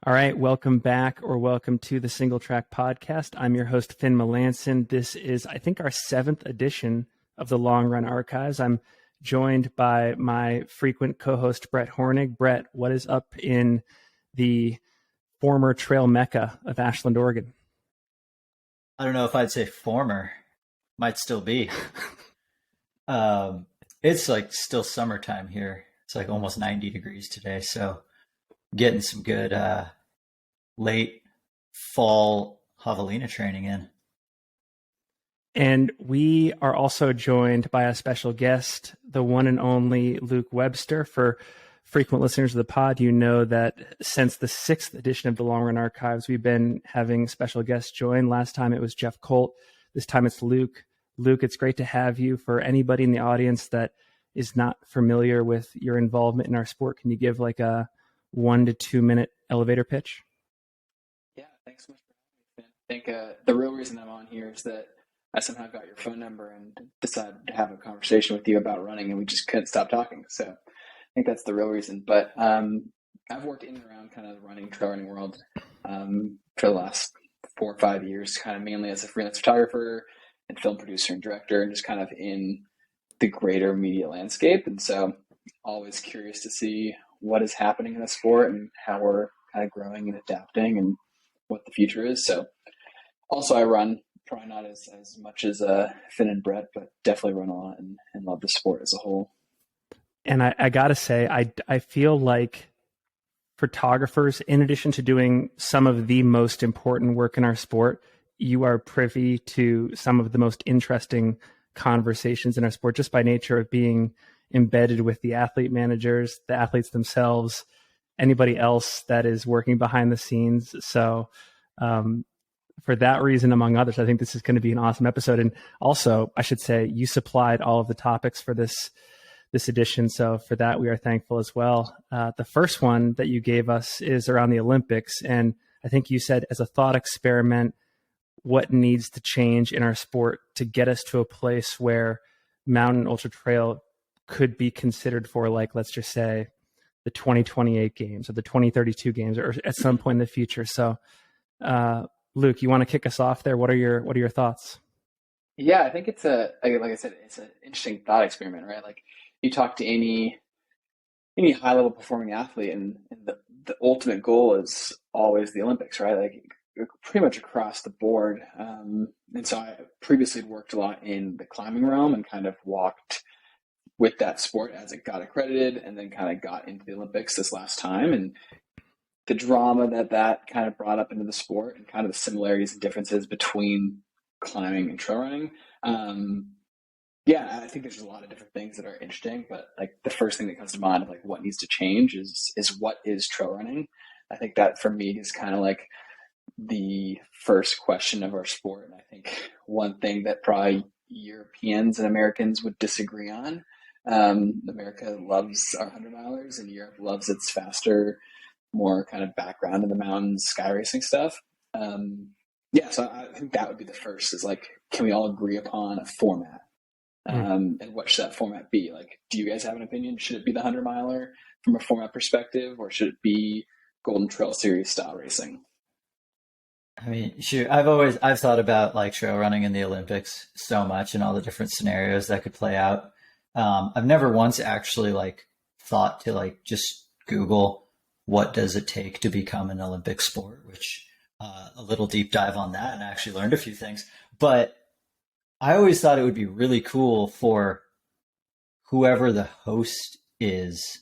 All right, welcome back or welcome to the Single Track Podcast. I'm your host, Finn Melanson. This is, I think, our 7th edition of the Long Run Archives. I'm joined by my frequent co-host, Brett Hornig. Brett, what is up in the former trail mecca of Ashland, Oregon? I don't know if I'd say former, might still be. It's like still summertime here. It's like almost 90 degrees today, so getting some good late fall javelina training in. And we are also joined by a special guest, the one and only Luke Webster. For frequent listeners of the pod, you know that since the 6th edition of the Long Run Archives, we've been having special guests join. Last time it was Jeff Colt. This time it's Luke. Luke, it's great to have you. For anybody in the audience that is not familiar with your involvement in our sport, can you give like a 1 to 2 minute elevator pitch? Yeah, thanks so much for having me. I think the real reason I'm on here is that I somehow got your phone number and decided to have a conversation with you about running, and we just couldn't stop talking. So I think that's the real reason. But I've worked in and around kind of the trail running world for the last 4 or 5 years, kind of mainly as a freelance photographer and film producer and director, and just kind of in the greater media landscape. And so always curious to see what is happening in the sport and how we're kind of growing and adapting and what the future is. So also I run, probably not as much as Finn and Brett, but definitely run a lot and love the sport as a whole. And I got to say, I feel like photographers, in addition to doing some of the most important work in our sport, you are privy to some of the most interesting conversations in our sport just by nature of being embedded with the athlete managers, the athletes themselves, anybody else that is working behind the scenes. So for that reason, among others, I think this is going to be an awesome episode. And also, I should say, you supplied all of the topics for this edition. So for that, we are thankful as well. The first one that you gave us is around the Olympics. And I think you said, as a thought experiment, what needs to change in our sport to get us to a place where mountain ultra trail could be considered for, like, let's just say the 2028 games or the 2032 games or at some point in the future. So Luke, you want to kick us off there? What are your thoughts? Yeah, I think it's like I said, it's an interesting thought experiment, right? Like you talk to any high level performing athlete and the ultimate goal is always the Olympics, right? Like pretty much across the board. And so I previously worked a lot in the climbing realm and kind of walked with that sport as it got accredited and then kind of got into the Olympics this last time. And the drama that kind of brought up into the sport and kind of the similarities and differences between climbing and trail running. Yeah, I think there's a lot of different things that are interesting, but like the first thing that comes to mind of like what needs to change is what is trail running. I think that for me is kind of like the first question of our sport. And I think one thing that probably Europeans and Americans would disagree on. America loves our 100 milers and Europe loves its faster, more kind of background in the mountains, sky racing stuff. Yeah, so I think that would be the first is like, can we all agree upon a format? And what should that format be? Like, do you guys have an opinion? Should it be the 100 miler from a format perspective, or should it be Golden Trail Series style racing? I mean, sure. I've thought about like trail running in the Olympics so much and all the different scenarios that could play out. I've never once actually like thought to like just Google what does it take to become an Olympic sport, which a little deep dive on that and I actually learned a few things. But I always thought it would be really cool for whoever the host is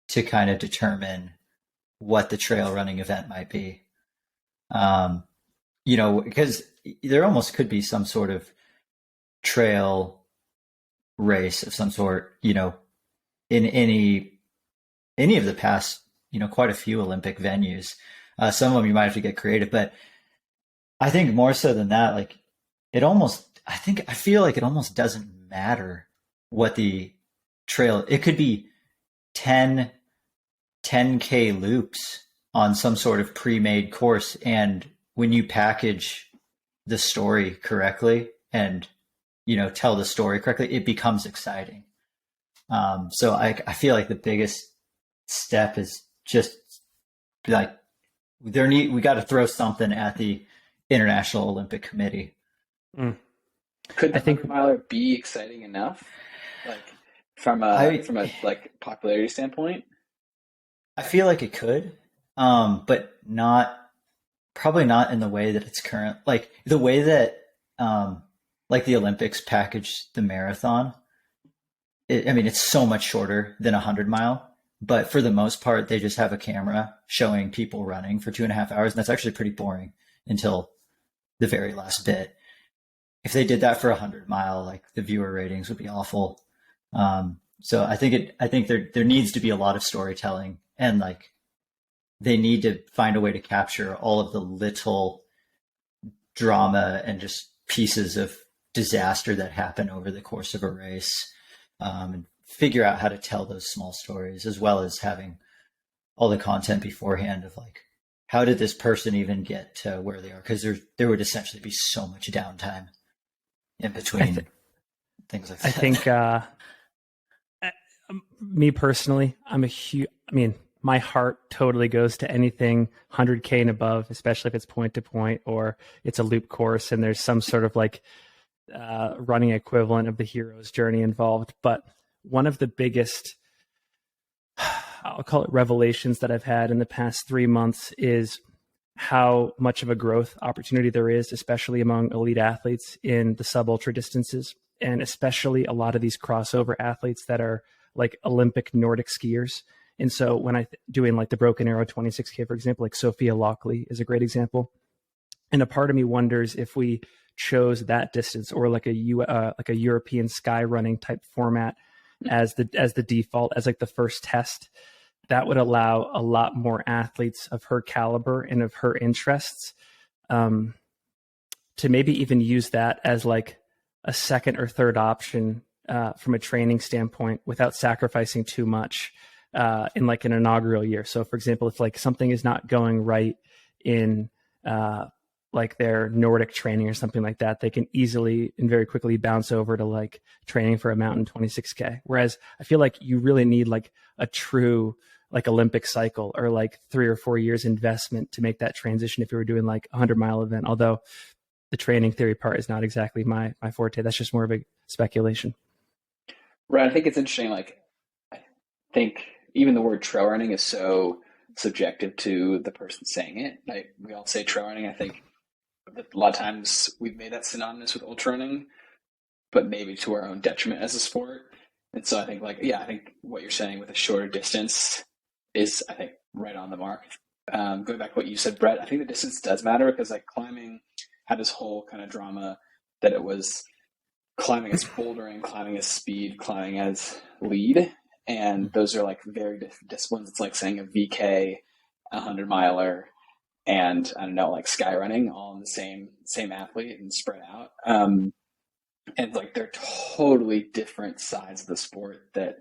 to kind of determine what the trail running event might be. Because there almost could be some sort of trail race of some sort, in any of the past, quite a few Olympic venues. Some of them you might have to get creative, but I think more so than that, like I feel like it almost doesn't matter what the trail, it could be 10K loops on some sort of pre-made course. And when you package the story correctly and, tell the story correctly, it becomes exciting. So I feel like the biggest step is just like we got to throw something at the International Olympic Committee. Could the I think 100-miler be exciting enough, like from a like popularity standpoint? I feel like it could, but probably not in the way that it's current. Like the way that like the Olympics packaged the marathon. I mean, it's so much shorter than 100-mile, but for the most part, they just have a camera showing people running for 2.5 hours, and that's actually pretty boring until the very last bit. If they did that for 100-mile, like the viewer ratings would be awful. So I think there needs to be a lot of storytelling, and like they need to find a way to capture all of the little drama and just pieces of disaster that happen over the course of a race, and figure out how to tell those small stories, as well as having all the content beforehand of like, how did this person even get to where they are? Because there would essentially be so much downtime in between things like that. I think me personally, my heart totally goes to anything 100K and above, especially if it's point to point or it's a loop course and there's some sort of like running equivalent of the hero's journey involved. But one of the biggest, I'll call it revelations that I've had in the past 3 months is how much of a growth opportunity there is, especially among elite athletes in the sub-ultra distances, and especially a lot of these crossover athletes that are like Olympic Nordic skiers. And so when doing like the Broken Arrow 26K, for example, like Sophia Lockley is a great example. And a part of me wonders if we chose that distance or like a European sky running type format as the default, as like the first test, that would allow a lot more athletes of her caliber and of her interests to maybe even use that as like a second or third option from a training standpoint without sacrificing too much in like an inaugural year. So for example, if like something is not going right in like their Nordic training or something like that, they can easily and very quickly bounce over to like training for a mountain 26K. Whereas I feel like you really need like a true like Olympic cycle or like 3 or 4 years investment to make that transition if you were doing like a 100-mile event. Although the training theory part is not exactly my forte. That's just more of a speculation. Right. I think it's interesting. Like, I think even the word trail running is so subjective to the person saying it. Like, we all say trail running. I think a lot of times we've made that synonymous with ultra running, but maybe to our own detriment as a sport. And so I think I think what you're saying with a shorter distance is, I think, right on the mark. Going back to what you said, Brett, I think the distance does matter because like climbing had this whole kind of drama that it was climbing as bouldering, climbing as speed, climbing as lead. And those are like very different disciplines. It's like saying a VK, a 100-miler, and I don't know, like sky running, all in the same athlete and spread out. And like they're totally different sides of the sport that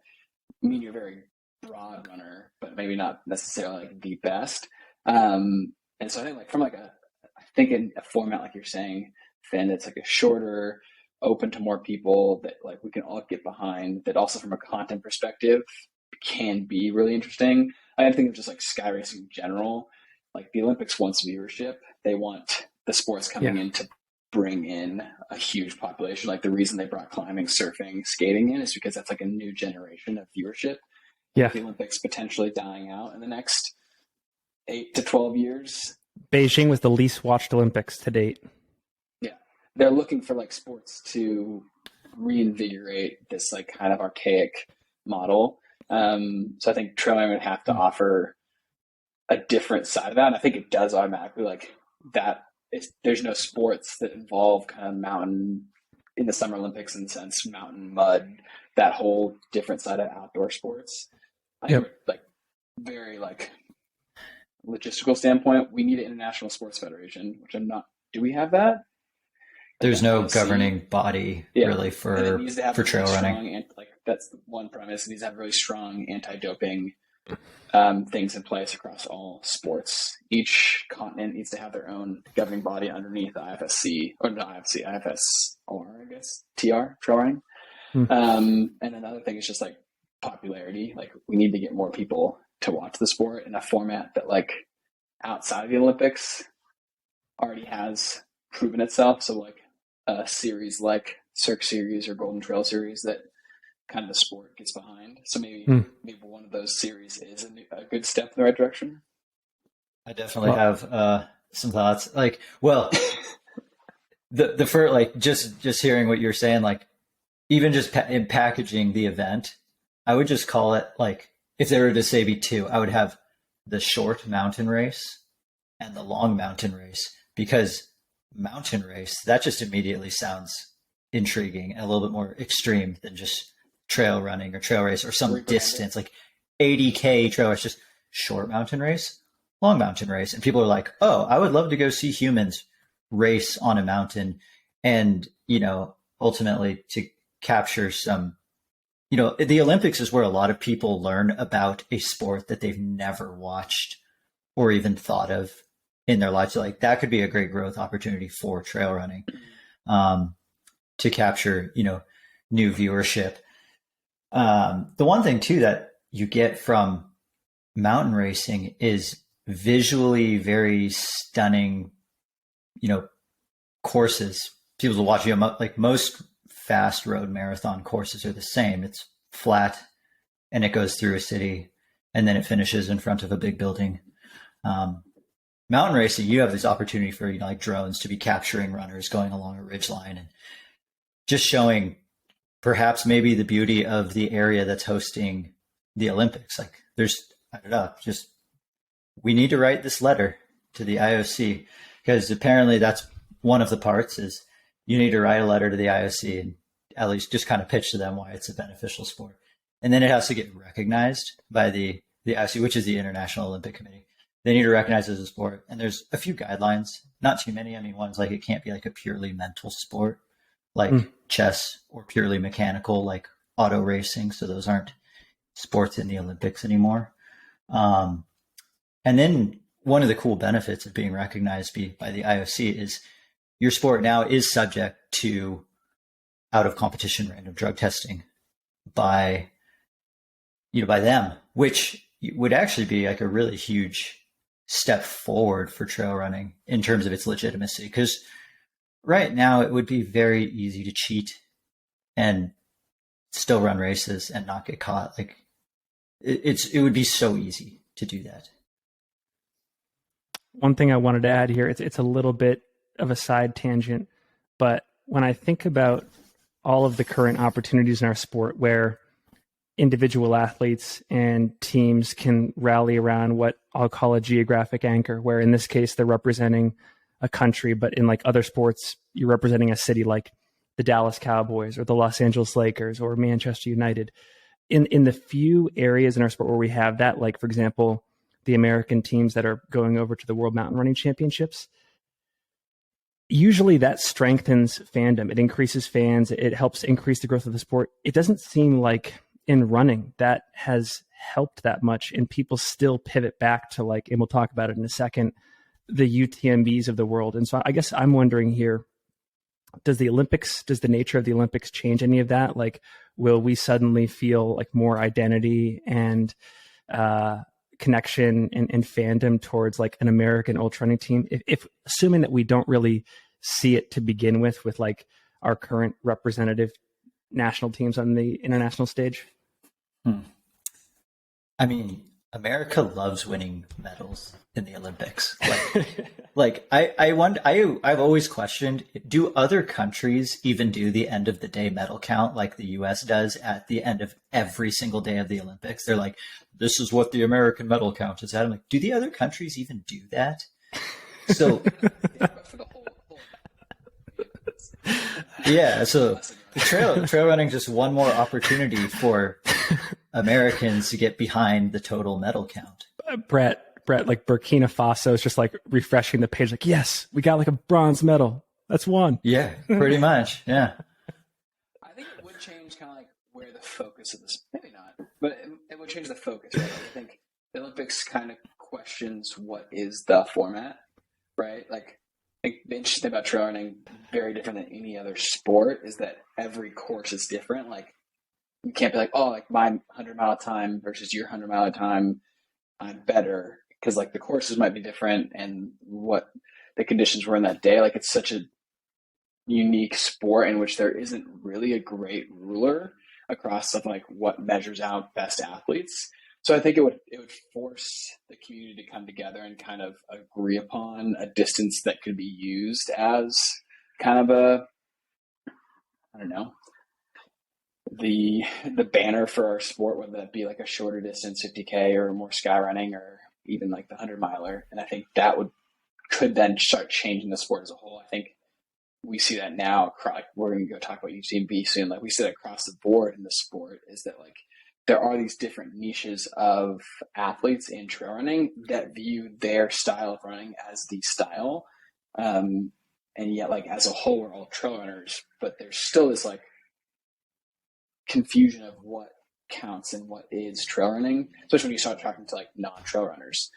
mean you're a very broad runner, but maybe not necessarily like the best. And so I think like from like in a format like you're saying, Finn, that's like a shorter, open to more people that like we can all get behind, that also from a content perspective can be really interesting. I think of just like sky racing in general. Like the Olympics wants viewership. They want the sports coming in to bring in a huge population. Like the reason they brought climbing, surfing, skating in is because that's like a new generation of viewership. Yeah. The Olympics potentially dying out in the next 8 to 12 years. Beijing was the least watched Olympics to date. Yeah. They're looking for like sports to reinvigorate this like kind of archaic model. So I think trailing would have to offer a different side of that. And I think it does automatically like that. There's no sports that involve kind of mountain in the Summer Olympics in the sense, mountain, mud, that whole different side of outdoor sports. I think like very like logistical standpoint, we need an international sports federation, which I'm not. Do we have that? There's no governing body really for trail running. And like that's the one premise. It needs to have really strong anti-doping things in place across all sports. Each continent needs to have their own governing body underneath the IFSC, or not IFSC, IFSR, I guess, TR, trail running. And another thing is just like popularity. Like we need to get more people to watch the sport in a format that like outside of the Olympics already has proven itself. So like a series like Cirque Series or Golden Trail Series that kind of the sport gets behind. So maybe one of those series is a good step in the right direction. I definitely have some thoughts. Like, well, the first, like, just hearing what you're saying, like, even just in packaging the event, I would just call it, like, if there were to say be two, I would have the short mountain race and the long mountain race, because mountain race, that just immediately sounds intriguing and a little bit more extreme than just trail running or trail race or some distance, like 80K trail race. Just short mountain race, long mountain race. And people are like, oh, I would love to go see humans race on a mountain. And, you know, ultimately to capture some, you know, the Olympics is where a lot of people learn about a sport that they've never watched or even thought of in their lives. So, like, that could be a great growth opportunity for trail running, to capture, you know, new viewership. The one thing too that you get from mountain racing is visually very stunning, you know, courses. People will watch, you know, like most fast road marathon courses are the same. It's flat and it goes through a city and then it finishes in front of a big building. Mountain racing, you have this opportunity for, you know, like drones to be capturing runners going along a ridgeline and just showing perhaps maybe the beauty of the area that's hosting the Olympics. Like, there's, I don't know, just, we need to write this letter to the IOC, because apparently that's one of the parts is you need to write a letter to the IOC and at least just kind of pitch to them why it's a beneficial sport. And then it has to get recognized by the IOC, which is the International Olympic Committee. They need to recognize it as a sport. And there's a few guidelines, not too many. I mean, one's like, it can't be like a purely mental sport like chess, or purely mechanical like auto racing. So those aren't sports in the Olympics anymore. And then one of the cool benefits of being recognized by the IOC is your sport now is subject to out of competition random drug testing by, you know, by them, which would actually be like a really huge step forward for trail running in terms of its legitimacy. Because right now it would be very easy to cheat and still run races and not get caught. Like, it would be so easy to do that. One thing I wanted to add here, it's a little bit of a side tangent, but when I think about all of the current opportunities in our sport where individual athletes and teams can rally around what I'll call a geographic anchor, where in this case they're representing a country, but in like other sports, you're representing a city like the Dallas Cowboys or the Los Angeles Lakers or Manchester United. In the few areas in our sport where we have that, like, for example, the American teams that are going over to the World Mountain Running Championships, usually that strengthens fandom. It increases fans. It helps increase the growth of the sport. It doesn't seem like in running that has helped that much, and people still pivot back to, like, and we'll talk about it in a second, the UTMBs of the world. And so I guess I'm wondering here, does the nature of the Olympics change any of that? Like, will we suddenly feel like more identity and connection and fandom towards like an American ultra running team? If assuming that we don't really see it to begin with like our current representative national teams on the international stage? I mean, America loves winning medals in the Olympics. I've always questioned, do other countries even do the end of the day medal count like the US does at the end of every single day of the Olympics? They're like, this is what the American medal count is at. I'm like, do the other countries even do that? So, yeah, so trail running is just one more opportunity for Americans to get behind the total medal count. Brett, like Burkina Faso is just like refreshing the page, like, yes, we got like a bronze medal. That's one. Yeah, pretty much. Yeah. I think it would change kind of like where the focus of this, maybe not, but it would change the focus, right? I think the Olympics kind of questions what is the format, right? Like, I think the interesting thing about trail running, very different than any other sport, is that every course is different. Like, you can't be like, oh, like my 100-mile time versus your 100-mile time, I'm better, because like the courses might be different and what the conditions were in that day. Like it's such a unique sport in which there isn't really a great ruler across stuff like what measures out best athletes. So I think it would force the community to come together and kind of agree upon a distance that could be used as kind of a, I don't know, the banner for our sport, whether that be like a shorter distance 50K or more sky running or even like the 100-miler. And I think that could then start changing the sport as a whole. I think we see that now. Like we're going to go talk about UTMB soon. Like we see that across the board in the sport is that like there are these different niches of athletes in trail running that view their style of running as the style. And yet like as a whole, we're all trail runners, but there's still this like confusion of what counts and what is trail running, especially when you start talking to like non-trail runners.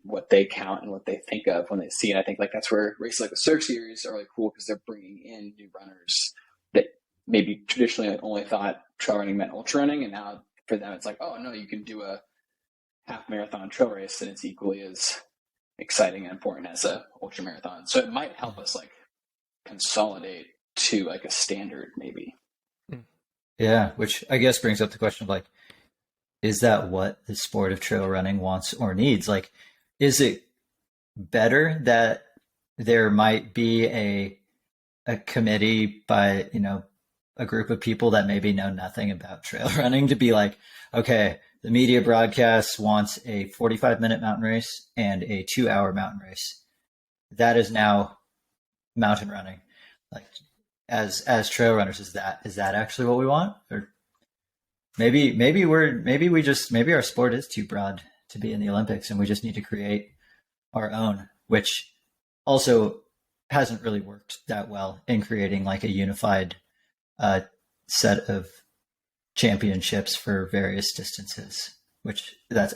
What they count and what they think of when they see it. I think like that's where races like the Cirque Series are really cool because they're bringing in new runners that maybe traditionally only thought trail running meant ultra running, and now for them it's like, oh no, you can do a half marathon trail race and it's equally as exciting and important as a ultra marathon. So it might help us like consolidate to like a standard maybe. Yeah, which I guess brings up the question of like, is that what the sport of trail running wants or needs? Like, is it better that there might be a committee by, a group of people that maybe know nothing about trail running to be like, okay, the media broadcast wants a 45-minute mountain race and a 2-hour mountain race. That is now mountain running. Like, as trail runners, is that actually what we want? Or maybe our sport is too broad to be in the Olympics and we just need to create our own, which also hasn't really worked that well in creating like a unified set of championships for various distances, which that's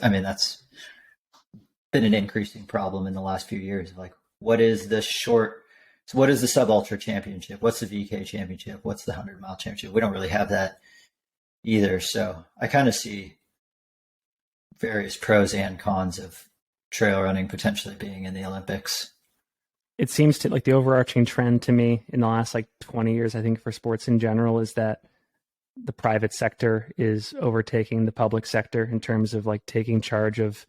been an increasing problem in the last few years. Like, what is the sub ultra championship? What's the VK championship? What's the 100-mile championship? We don't really have that either. So I kind of see various pros and cons of trail running potentially being in the Olympics. It seems to like the overarching trend to me in the last like 20 years, I think for sports in general, is that the private sector is overtaking the public sector in terms of like taking charge of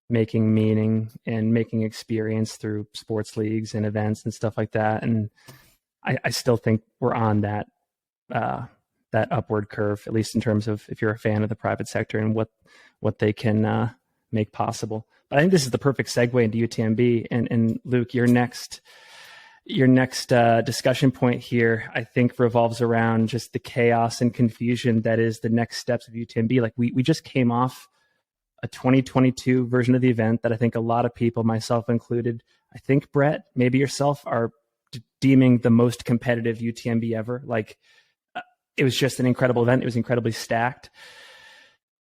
making meaning and making experience through sports leagues and events and stuff like that. And I still think we're on that upward curve, at least in terms of if you're a fan of the private sector and what they can make possible. But I think this is the perfect segue into UTMB. And Luke, your next discussion point here, I think, revolves around just the chaos and confusion that is the next steps of UTMB. Like we just came off a 2022 version of the event that I think a lot of people, myself included, I think Brett, maybe yourself, are deeming the most competitive UTMB ever. Like it was just an incredible event. It was incredibly stacked.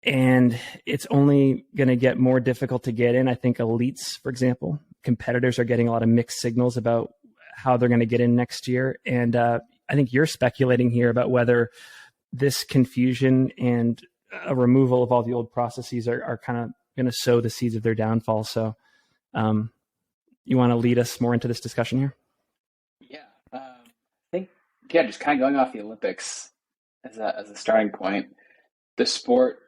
And it's only going to get more difficult to get in. I think elites, for example, competitors are getting a lot of mixed signals about how they're going to get in next year. And I think you're speculating here about whether this confusion and a removal of all the old processes are kind of going to sow the seeds of their downfall. So you want to lead us more into this discussion here? Yeah. I think, just kind of going off the Olympics as a starting point, the sport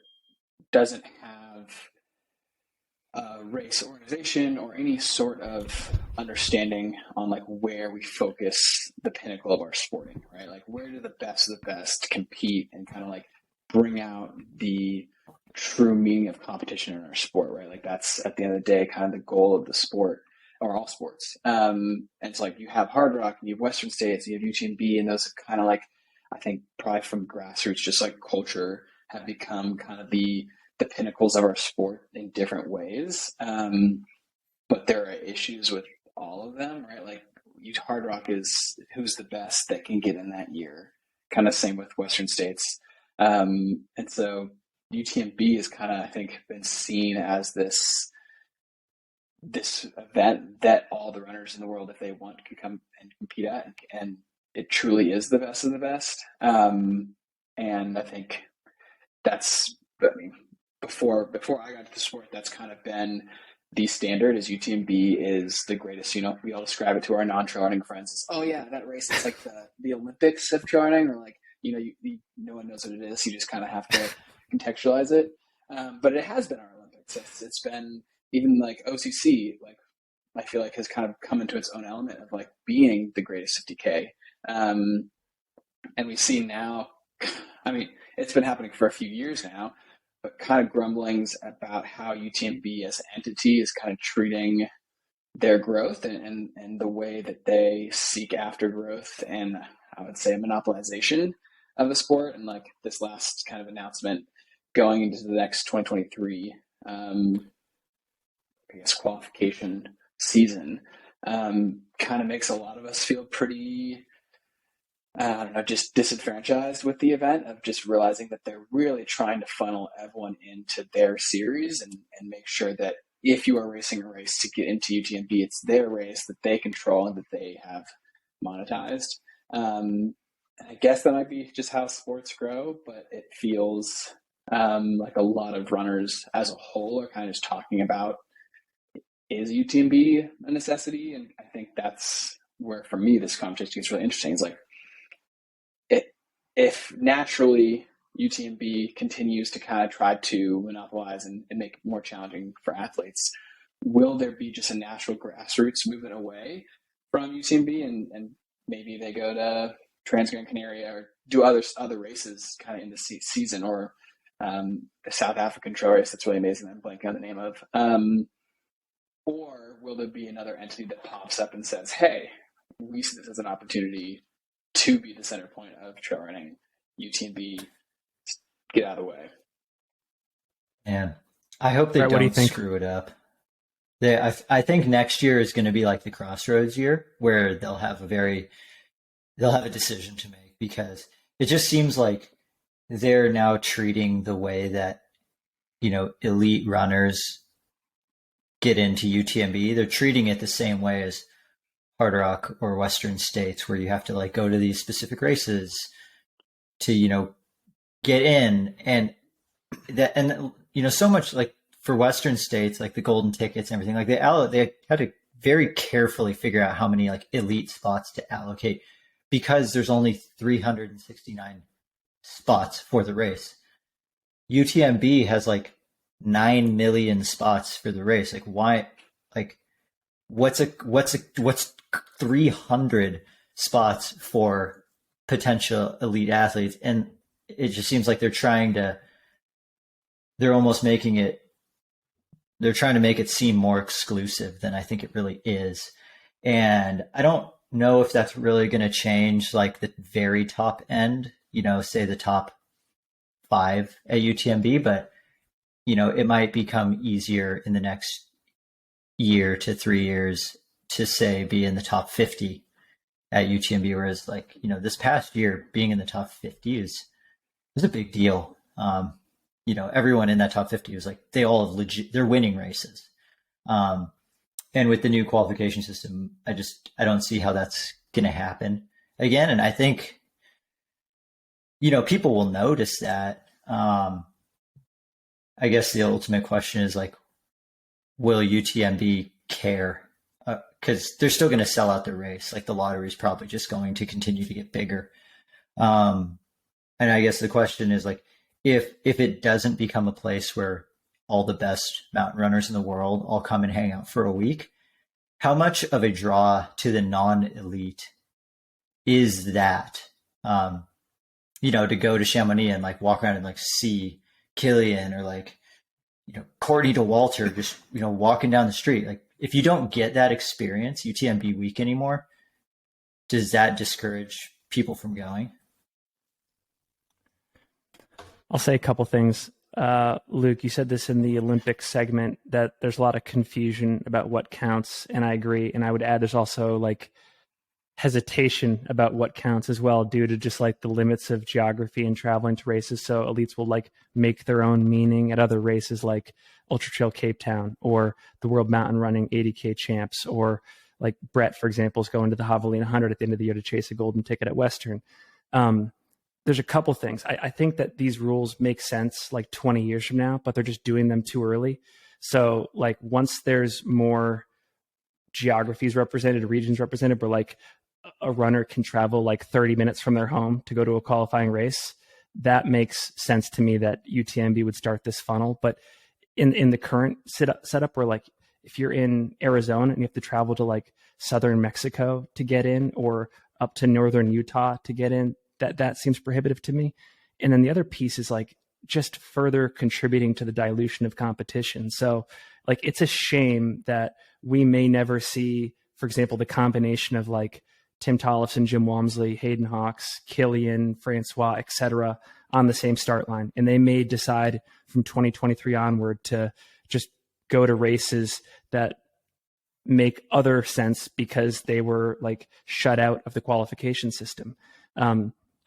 doesn't have a race organization or any sort of understanding on like where we focus the pinnacle of our sporting, right? Like where do the best of the best compete and kind of like bring out the true meaning of competition in our sport, right? Like that's at the end of the day kind of the goal of the sport or all sports. And it's like you have Hard Rock and you have Western States and you have UTMB, and those kind of like, I think probably from grassroots, just like culture, have become kind of the pinnacles of our sport in different ways. But there are issues with all of them, right? Like Hard Rock is who's the best that can get in that year. Kind of same with Western States. And so UTMB is kind of, I think, been seen as this event that all the runners in the world, if they want, can come and compete at, and it truly is the best of the best. And I think before I got to the sport, that's kind of been the standard is UTMB is the greatest. We all describe it to our non-trail running friends. It's, oh yeah, that race, it's like the Olympics of trail running, or like, no one knows what it is. You just kind of have to contextualize it. But it has been our Olympics. It's been even like OCC, like I feel like has kind of come into its own element of like being the greatest 50K. And we see now, I mean, it's been happening for a few years now, but kind of grumblings about how UTMB as an entity is kind of treating their growth and the way that they seek after growth, and I would say monopolization of the sport. And like this last kind of announcement going into the next 2023, I guess, qualification season, kind of makes a lot of us feel pretty, I don't know, just disenfranchised with the event, of just realizing that they're really trying to funnel everyone into their series and make sure that if you are racing a race to get into UTMB, it's their race that they control and that they have monetized. I guess that might be just how sports grow, but it feels like a lot of runners as a whole are kind of just talking about, is UTMB a necessity? And I think that's where, for me, this conversation gets really interesting. It's like, if naturally UTMB continues to kind of try to monopolize and make it more challenging for athletes, will there be just a natural grassroots movement away from UTMB and maybe they go to Trans-Gran Canaria or do other races kind of in the season, or the South African trail race that's really amazing that I'm blanking on the name of, or will there be another entity that pops up and says, hey, we see this as an opportunity to be the center point of trail running, UTMB, get out of the way? And I hope they don't screw it up. I think next year is going to be like the crossroads year, where they'll have a decision to make, because it just seems like they're now treating the way that, elite runners get into UTMB. They're treating it the same way as Hard Rock or Western States, where you have to like go to these specific races to, get in, and so much like for Western States, like the golden tickets and everything, like they had to very carefully figure out how many like elite spots to allocate, because there's only 369 spots for the race. UTMB has like 9 million spots for the race. Like why? Like what's 300 spots for potential elite athletes? And it just seems like they're trying to make it seem more exclusive than I think it really is. And I don't know if that's really going to change like the very top end, say the top 5 at UTMB, but it might become easier in the next year to 3 years to say be in the top 50 at UTMB, whereas like, this past year being in the top 50 is a big deal. Everyone in that top 50 was like, they all have they're winning races. And with the new qualification system, I don't see how that's going to happen again. And I think, people will notice that. I guess the ultimate question is like, will UTMB care? Because they're still going to sell out their race. Like the lottery is probably just going to continue to get bigger. And I guess the question is like, if it doesn't become a place where all the best mountain runners in the world all come and hang out for a week, how much of a draw to the non-elite is that? To go to Chamonix and like walk around and like see Killian or like, Courtney DeWalter just, walking down the street. Like if you don't get that experience UTMB week anymore, does that discourage people from going? I'll say a couple things. Luke, you said this in the Olympic segment, that there's a lot of confusion about what counts, and I agree. And I would add there's also like hesitation about what counts as well, due to just like the limits of geography and traveling to races. So elites will like make their own meaning at other races like Ultra Trail Cape Town or the World Mountain Running 80K Champs, or like Brett, for example, is going to the Javelina 100 at the end of the year to chase a golden ticket at Western. There's a couple things. I think that these rules make sense like 20 years from now, but they're just doing them too early. So like once there's more geographies represented, regions represented, where like a runner can travel like 30 minutes from their home to go to a qualifying race, that makes sense to me that UTMB would start this funnel. But in the current setup where like if you're in Arizona and you have to travel to like southern Mexico to get in, or up to northern Utah to get in, that seems prohibitive to me. And then the other piece is like just further contributing to the dilution of competition. So like it's a shame that we may never see, for example, the combination of like Tim Tollefson, Jim Walmsley, Hayden Hawks, Killian, Francois, etc., on the same start line. And they may decide from 2023 onward to just go to races that make other sense because they were like shut out of the qualification system.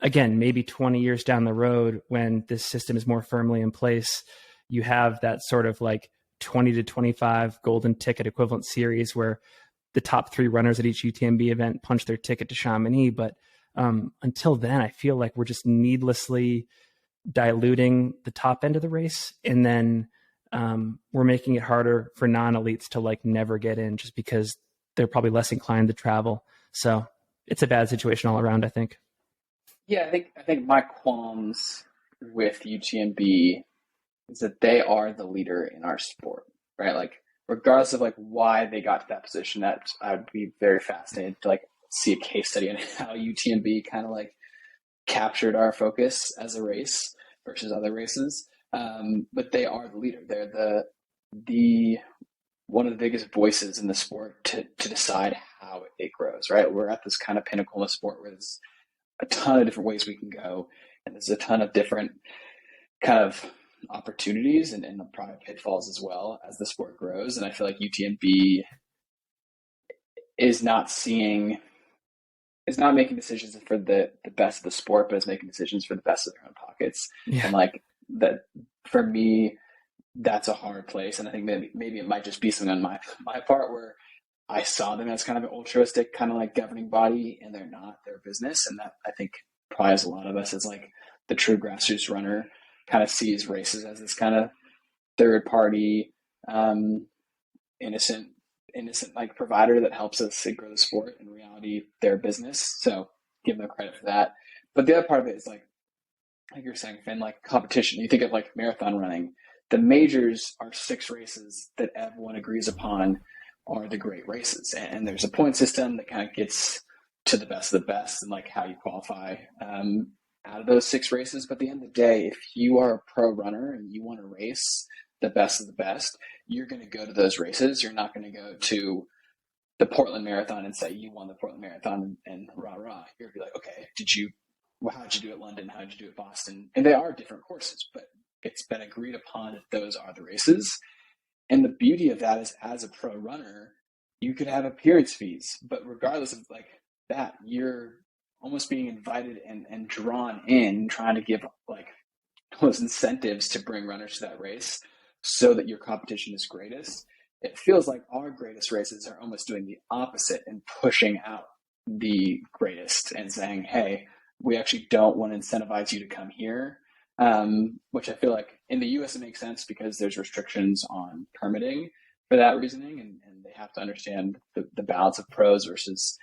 Again, maybe 20 years down the road, when this system is more firmly in place, you have that sort of like 20 to 25 golden ticket equivalent series where the top 3 runners at each UTMB event punch their ticket to Chamonix. But until then, I feel like we're just needlessly diluting the top end of the race. And then we're making it harder for non-elites to like never get in just because they're probably less inclined to travel. So it's a bad situation all around, I think. Yeah, I think my qualms with UTMB is that they are the leader in our sport, right? Like, regardless of like why they got to that position, that I would be very fascinated to like see a case study on how UTMB kind of like captured our focus as a race versus other races. But they are the leader. They're the one of the biggest voices in the sport to decide how it grows, right? We're at this kind of pinnacle in the sport where there's a ton of different ways we can go, and there's a ton of different kind of opportunities and probably pitfalls as well as the sport grows. And I feel like UTMB is not making decisions for the best of the sport, but is making decisions for the best of their own pockets. Yeah. And like that, for me, that's a hard place. And I think maybe it might just be something on my part where I saw them as kind of an altruistic kind of like governing body, and they're not. They're a business. And that, I think, probably as a lot of us as like the true grassroots runner kind of sees races as this kind of third party, innocent like provider that helps us grow the sport. In reality, they're a business. So give them credit for that. But the other part of it is like you're saying, Finn, like competition. You think of like marathon running. The majors are 6 races that everyone agrees upon are the great races. And there's a point system that kind of gets to the best of the best and like how you qualify out of those 6 races. But at the end of the day, if you are a pro runner and you want to race the best of the best, you're going to go to those races. You're not going to go to the Marathon and say you won the Portland Marathon and rah rah. You're going to be like, okay, how did you do at London? How did you do at Boston? And they are different courses, but it's been agreed upon that those are the races. And the beauty of that is, as a pro runner, you could have appearance fees, but regardless of like that, you're almost being invited and drawn in, trying to give like those incentives to bring runners to that race so that your competition is greatest. It feels like our greatest races are almost doing the opposite and pushing out the greatest and saying, hey, we actually don't want to incentivize you to come here. Which I feel like in the US it makes sense because there's restrictions on permitting for that reasoning, and they have to understand the balance of pros versus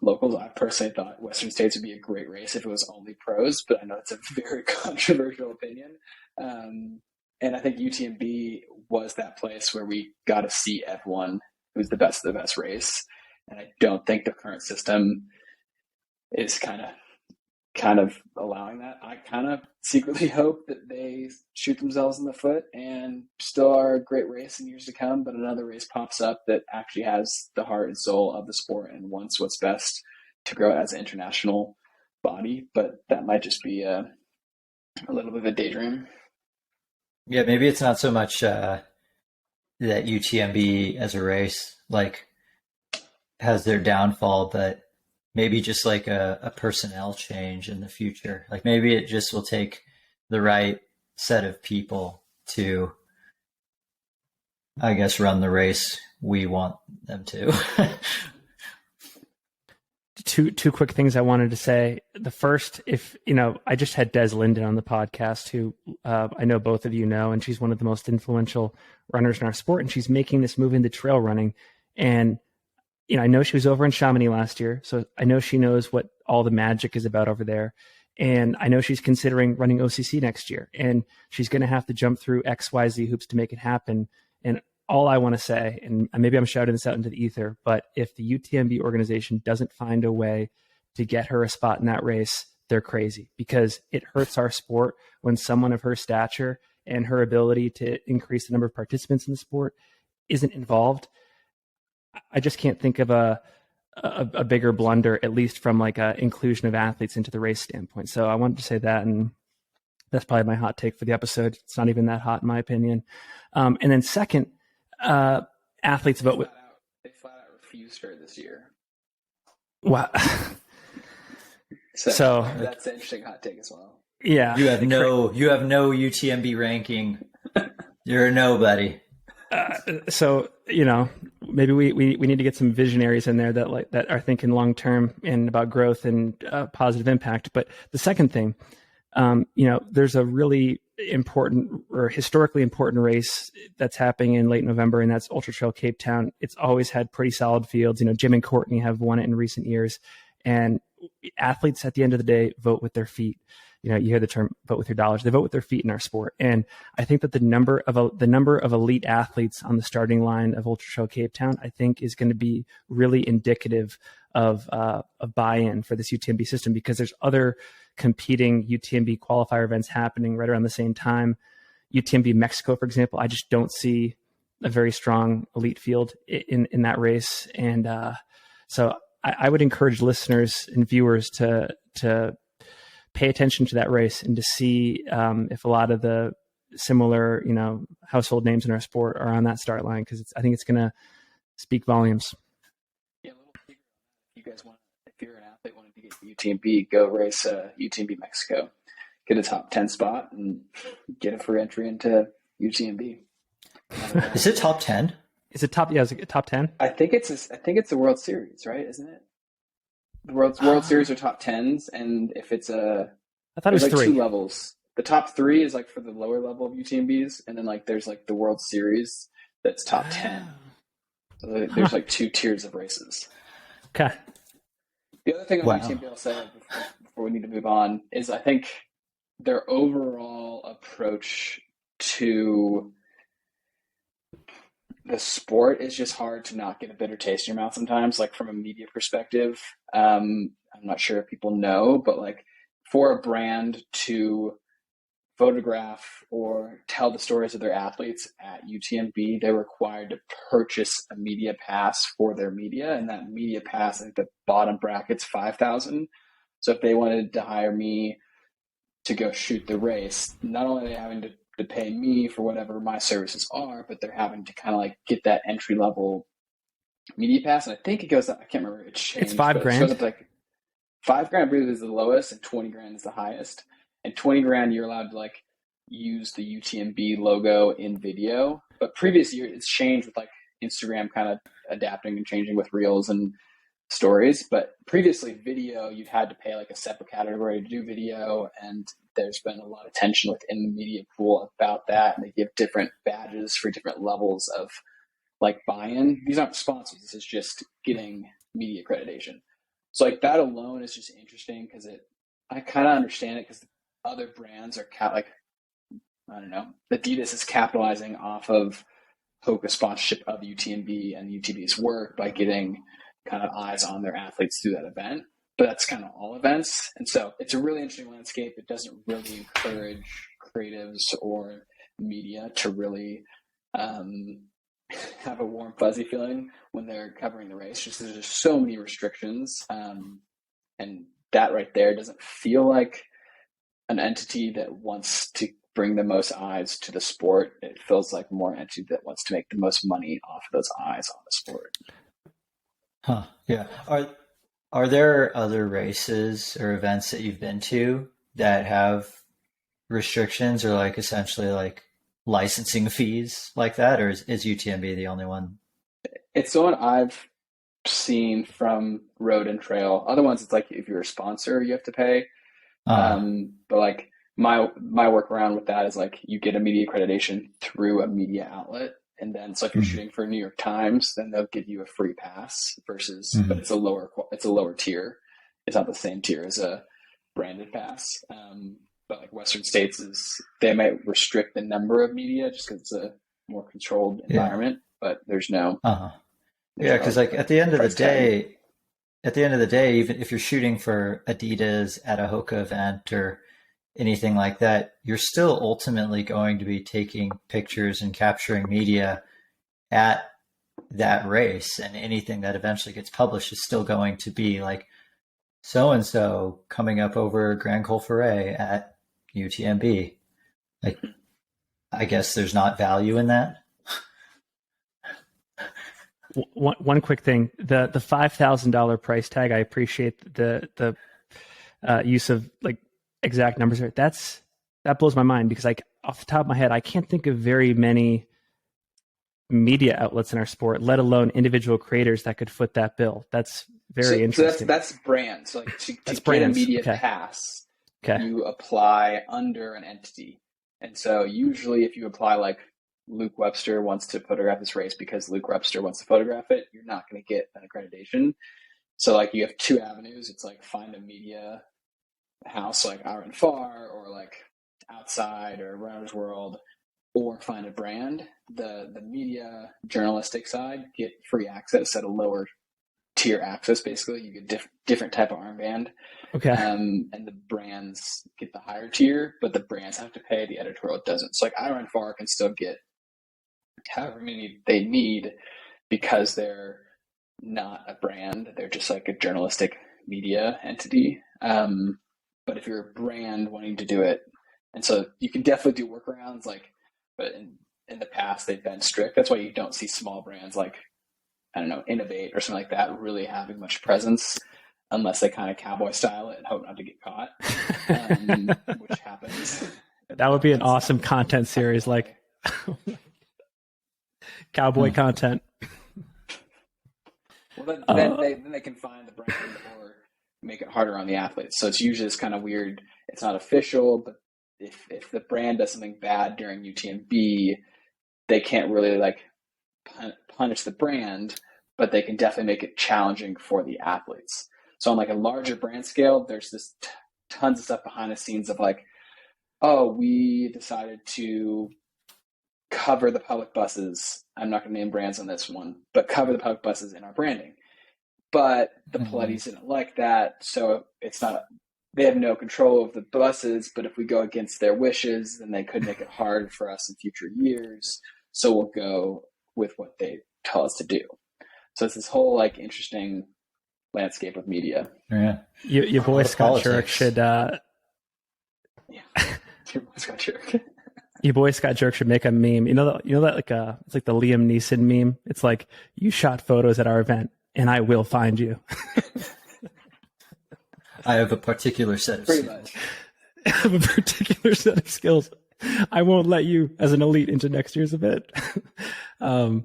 locals. I personally thought Western States would be a great race if it was only pros, but I know it's a very controversial opinion. And I think UTMB was that place where we got to see F1, who's the best of the best race. And I don't think the current system is kind of allowing that. I kind of secretly hope that they shoot themselves in the foot and still are a great race in years to come, but another race pops up that actually has the heart and soul of the sport and wants what's best to grow as an international body. But that might just be a little bit of a daydream. Yeah, maybe it's not so much that UTMB as a race like has their downfall, but maybe just like a personnel change in the future. Like maybe it just will take the right set of people to, I guess, run the race we want them to. two quick things I wanted to say. The first, if I just had Des Linden on the podcast, who I know both of you know, and she's one of the most influential runners in our sport, and she's making this move into trail running. And I know she was over in Chamonix last year, so I know she knows what all the magic is about over there. And I know she's considering running OCC next year, and she's going to have to jump through XYZ hoops to make it happen. And all I want to say, and maybe I'm shouting this out into the ether, but if the UTMB organization doesn't find a way to get her a spot in that race, they're crazy, because it hurts our sport when someone of her stature and her ability to increase the number of participants in the sport isn't involved. I just can't think of a bigger blunder, at least from like a inclusion of athletes into the race standpoint. So I wanted to say that, and that's probably my hot take for the episode. It's not even that hot in my opinion. And then second, athletes vote. They flat out refused her this year. Wow. So that's an interesting hot take as well. Yeah. You have no UTMB ranking. You're a nobody. So maybe we need to get some visionaries in there that are thinking long term and about growth and positive impact. But the second thing, there's a really important or historically important race that's happening in late November, and that's Ultra Trail Cape Town. It's always had pretty solid fields. Jim and Courtney have won it in recent years, and athletes at the end of the day vote with their feet. You hear the term vote with your dollars. They vote with their feet in our sport. And I think that the number of elite athletes on the starting line of Ultra Trail Cape Town, I think, is going to be really indicative of buy-in for this UTMB system, because there's other competing UTMB qualifier events happening right around the same time. UTMB Mexico, for example, I just don't see a very strong elite field in that race. And so I would encourage listeners and viewers to pay attention to that race and to see if a lot of the similar, household names in our sport are on that start line, because I think it's going to speak volumes. Yeah, a little bigger. You guys if you're an athlete wanting to get to UTMB, go race UTMB Mexico, get a top 10 spot, and get a free entry into UTMB. Is it top 10? Is it top? Yeah, is it top 10? I think it's the World Series, right? Isn't it? The World Series are top 10s, and if it's I thought it was like 3. 2 levels. The top 3 is like for the lower level of UTMBs, and then like there's like the World Series that's top 10. So there's like 2 tiers of races. Okay. The other thing on UTMB I'll say before we need to move on is I think their overall approach to the sport is just hard to not get a bitter taste in your mouth sometimes, like from a media perspective. I'm not sure if people know, but like for a brand to photograph or tell the stories of their athletes at UTMB, they're required to purchase a media pass for their media. And that media pass, I think the bottom bracket's $5,000. So if they wanted to hire me to go shoot the race, not only are they having to pay me for whatever my services are, but they're having to kind of like get that entry level media pass. And I think it goes up, I can't remember, it's $5,000. It goes up to like $5,000 I believe is the lowest, and $20,000 is the highest. And $20,000 you're allowed to like use the UTMB logo in video. But previous year it's changed with like Instagram kind of adapting and changing with reels and stories. But previously video, you'd had to pay like a separate category to do video, and there's been a lot of tension within the media pool about that. And they give different badges for different levels of like buy-in. These aren't sponsors. This is just getting media accreditation. So like that alone is just interesting, because I kind of understand it, because other brands are I don't know, Adidas is capitalizing off of Hoka sponsorship of UTMB and UTMB's work by getting kind of eyes on their athletes through that event. But that's kind of all events. And so it's a really interesting landscape. It doesn't really encourage creatives or media to really have a warm, fuzzy feeling when they're covering the race. Just there's just so many restrictions. And that right there doesn't feel like an entity that wants to bring the most eyes to the sport. It feels like more an entity that wants to make the most money off of those eyes on the sport. Huh. Yeah. Are there other races or events that you've been to that have restrictions or like essentially like licensing fees like that, or is UTMB the only one? It's the one I've seen from road and trail. Other ones, it's like if you're a sponsor, you have to pay. But like my workaround with that is like you get a media accreditation through a media outlet. And then, so if you're shooting for New York Times, then they'll give you a free pass versus, but it's a lower tier. It's not the same tier as a branded pass. But like Western states they might restrict the number of media just because it's a more controlled environment, but there's no. Yeah, because like at the end of the day, even if you're shooting for Adidas at a Hoka event or anything like that, you're still ultimately going to be taking pictures and capturing media at that race, and anything that eventually gets published is still going to be like so-and-so coming up over Grand Col Ferret at UTMB. Like, I guess there's not value in that. One quick thing, the $5,000 price tag, I appreciate the use of like exact numbers there. That blows my mind, because like off the top of my head, I can't think of very many media outlets in our sport, let alone individual creators that could foot that bill. That's very interesting. So that's brands. So like to get a media pass, you apply under an entity. And so usually if you apply like Luke Webster wants to photograph this race because Luke Webster wants to photograph it, you're not going to get an accreditation. So like you have two avenues. It's like find a media house like Iron Far or like Outside or Runner's World, or find a brand. The media journalistic side get free access at a lower tier access. Basically, you get different type of armband. Okay. And the brands get the higher tier, but the brands have to pay. The editorial doesn't. So like Iron Far can still get however many they need because they're not a brand. They're just like a journalistic media entity. But if you're a brand wanting to do it, and so you can definitely do workarounds, like, but in the past they've been strict. That's why you don't see small brands like, I don't know, Innovate or something like that really having much presence unless they kind of cowboy style it and hope not to get caught, which happens. That would be an awesome content series, like cowboy content. Well, then they can find the brand or make it harder on the athletes. So it's usually this kind of weird. It's not official, but if the brand does something bad during UTMB, they can't really like punish the brand, but they can definitely make it challenging for the athletes. So on like a larger brand scale, there's this tons of stuff behind the scenes of like, oh, we decided to cover the public buses. I'm not going to name brands on this one, but cover the public buses in our branding. But the Pilates didn't like that, so it's not. They have no control of the buses. But if we go against their wishes, then they could make it hard for us in future years. So we'll go with what they tell us to do. So it's this whole like interesting landscape of media. Yeah, your boy Scott Jurek should. Yeah, your boy Scott Jurek. Your boy Scott Jurek should make a meme. You know that like it's like the Liam Neeson meme. It's like, you shot photos at our event, and I will find you. I have a particular set of skills. Much. I have a particular set of skills. I won't let you as an elite into next year's event. Oh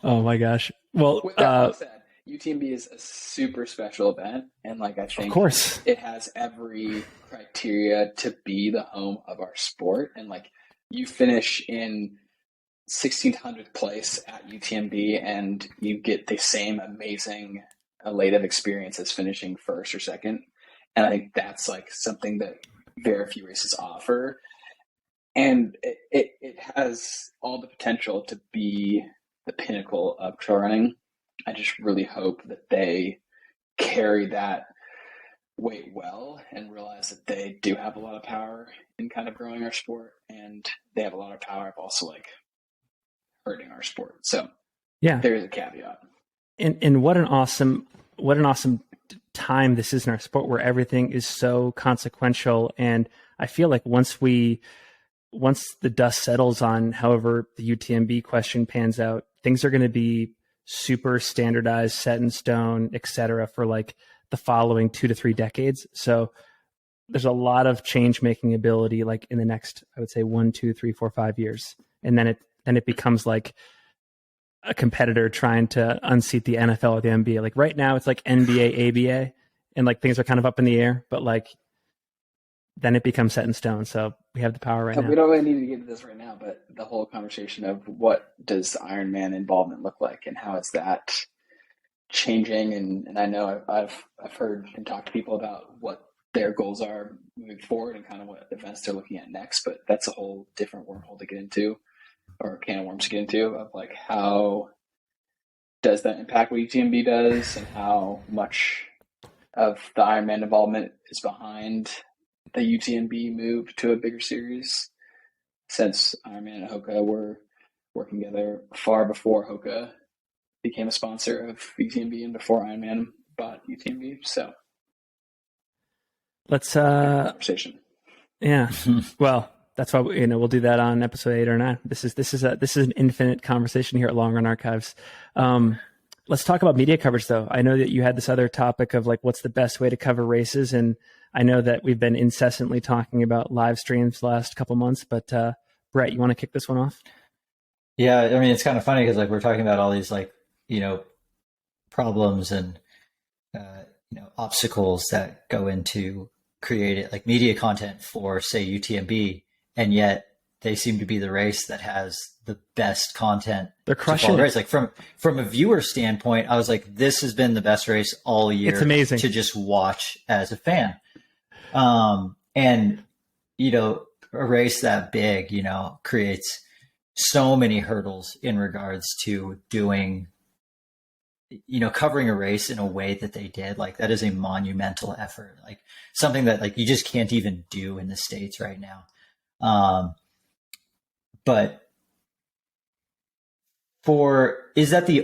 my gosh. Well, with that said, UTMB is a super special event, and like I think, of course, it has every criteria to be the home of our sport. And like, you finish in 1600th place at UTMB, and you get the same amazing, elative experience as finishing first or second. And I think that's like something that very few races offer. And it has all the potential to be the pinnacle of trail running. I just really hope that they carry that weight well and realize that they do have a lot of power in kind of growing our sport, and they have a lot of power of also like hurting our sport. So yeah, there is a caveat. And what an awesome time this is in our sport, where everything is so consequential. And I feel like once the dust settles on however the UTMB question pans out, things are going to be super standardized, set in stone, et cetera, for like the following 2 to 3 decades. So there's a lot of change making ability, like in the next, I would say 1, 2, 3, 4, 5 years. And then it becomes like a competitor trying to unseat the NFL or the NBA. Like right now, it's like NBA, ABA, and like things are kind of up in the air. But like then it becomes set in stone. So we have the power right now. We don't really need to get into this right now, but the whole conversation of what does Ironman involvement look like, and how is that changing? And I know I've heard and talked to people about what their goals are moving forward and kind of what events they're looking at next. But that's a whole different wormhole to get into, or can of worms to get into, of like how does that impact what UTMB does, and how much of the Ironman involvement is behind the UTMB move to a bigger series, since Ironman and Hoka were working together far before Hoka became a sponsor of UTMB and before Ironman bought UTMB. So let's conversation. Yeah. Well, that's why we'll do that on episode 8 or 9. This is an infinite conversation here at Long Run Archives. Let's talk about media coverage, though. I know that you had this other topic of like what's the best way to cover races, and I know that we've been incessantly talking about live streams the last couple months. But Brett, you want to kick this one off? Yeah, I mean, it's kind of funny because like we're talking about all these like problems and obstacles that go into creating like media content for say UTMB, and yet they seem to be the race that has the best content. They're crushing it. Like from a viewer standpoint, I was like, this has been the best race all year. It's amazing to just watch as a fan. And a race that big, creates so many hurdles in regards to doing, covering a race in a way that they did. Like that is a monumental effort, like something that like you just can't even do in the States right now. But is that the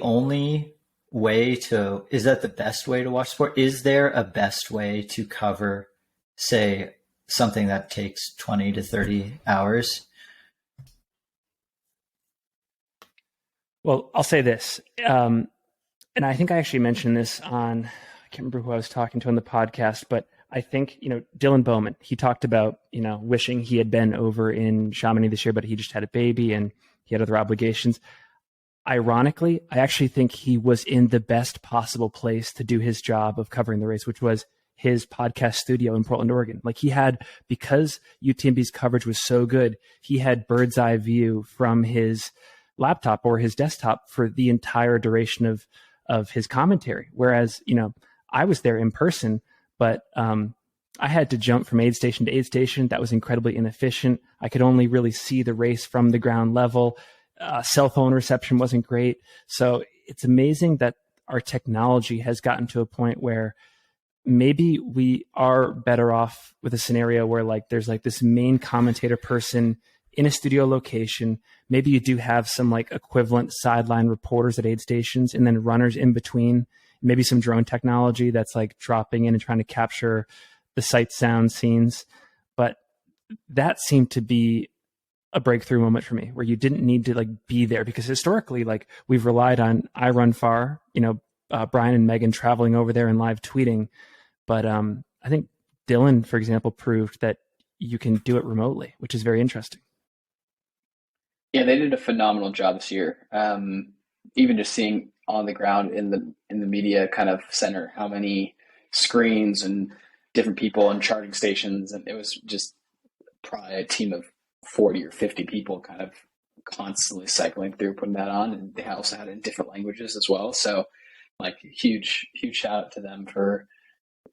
best way to watch sport? Is there a best way to cover, say, something that takes 20 to 30 hours? Well, I'll say this. And I think I actually mentioned this on, I can't remember who I was talking to on the podcast, but I think, Dylan Bowman, he talked about, wishing he had been over in Chamonix this year, but he just had a baby and he had other obligations. Ironically, I actually think he was in the best possible place to do his job of covering the race, which was his podcast studio in Portland, Oregon. Like because UTMB's coverage was so good, he had bird's eye view from his laptop or his desktop for the entire duration of his commentary. Whereas, I was there in person, but I had to jump from aid station to aid station. That was incredibly inefficient. I could only really see the race from the ground level. Cell phone reception wasn't great. So it's amazing that our technology has gotten to a point where maybe we are better off with a scenario where like there's like this main commentator person in a studio location. Maybe you do have some like equivalent sideline reporters at aid stations and then runners in between, maybe some drone technology that's like dropping in and trying to capture the sight, sound, scenes. But that seemed to be a breakthrough moment for me, where you didn't need to like be there, because historically, like we've relied on I Run Far, Brian and Megan traveling over there and live tweeting. But I think Dylan, for example, proved that you can do it remotely, which is very interesting. Yeah, they did a phenomenal job this year. Even just seeing on the ground in the media kind of center how many screens and different people and charting stations, and it was just probably a team of 40 or 50 people kind of constantly cycling through putting that on, and they also had it in different languages as well. So like huge shout out to them for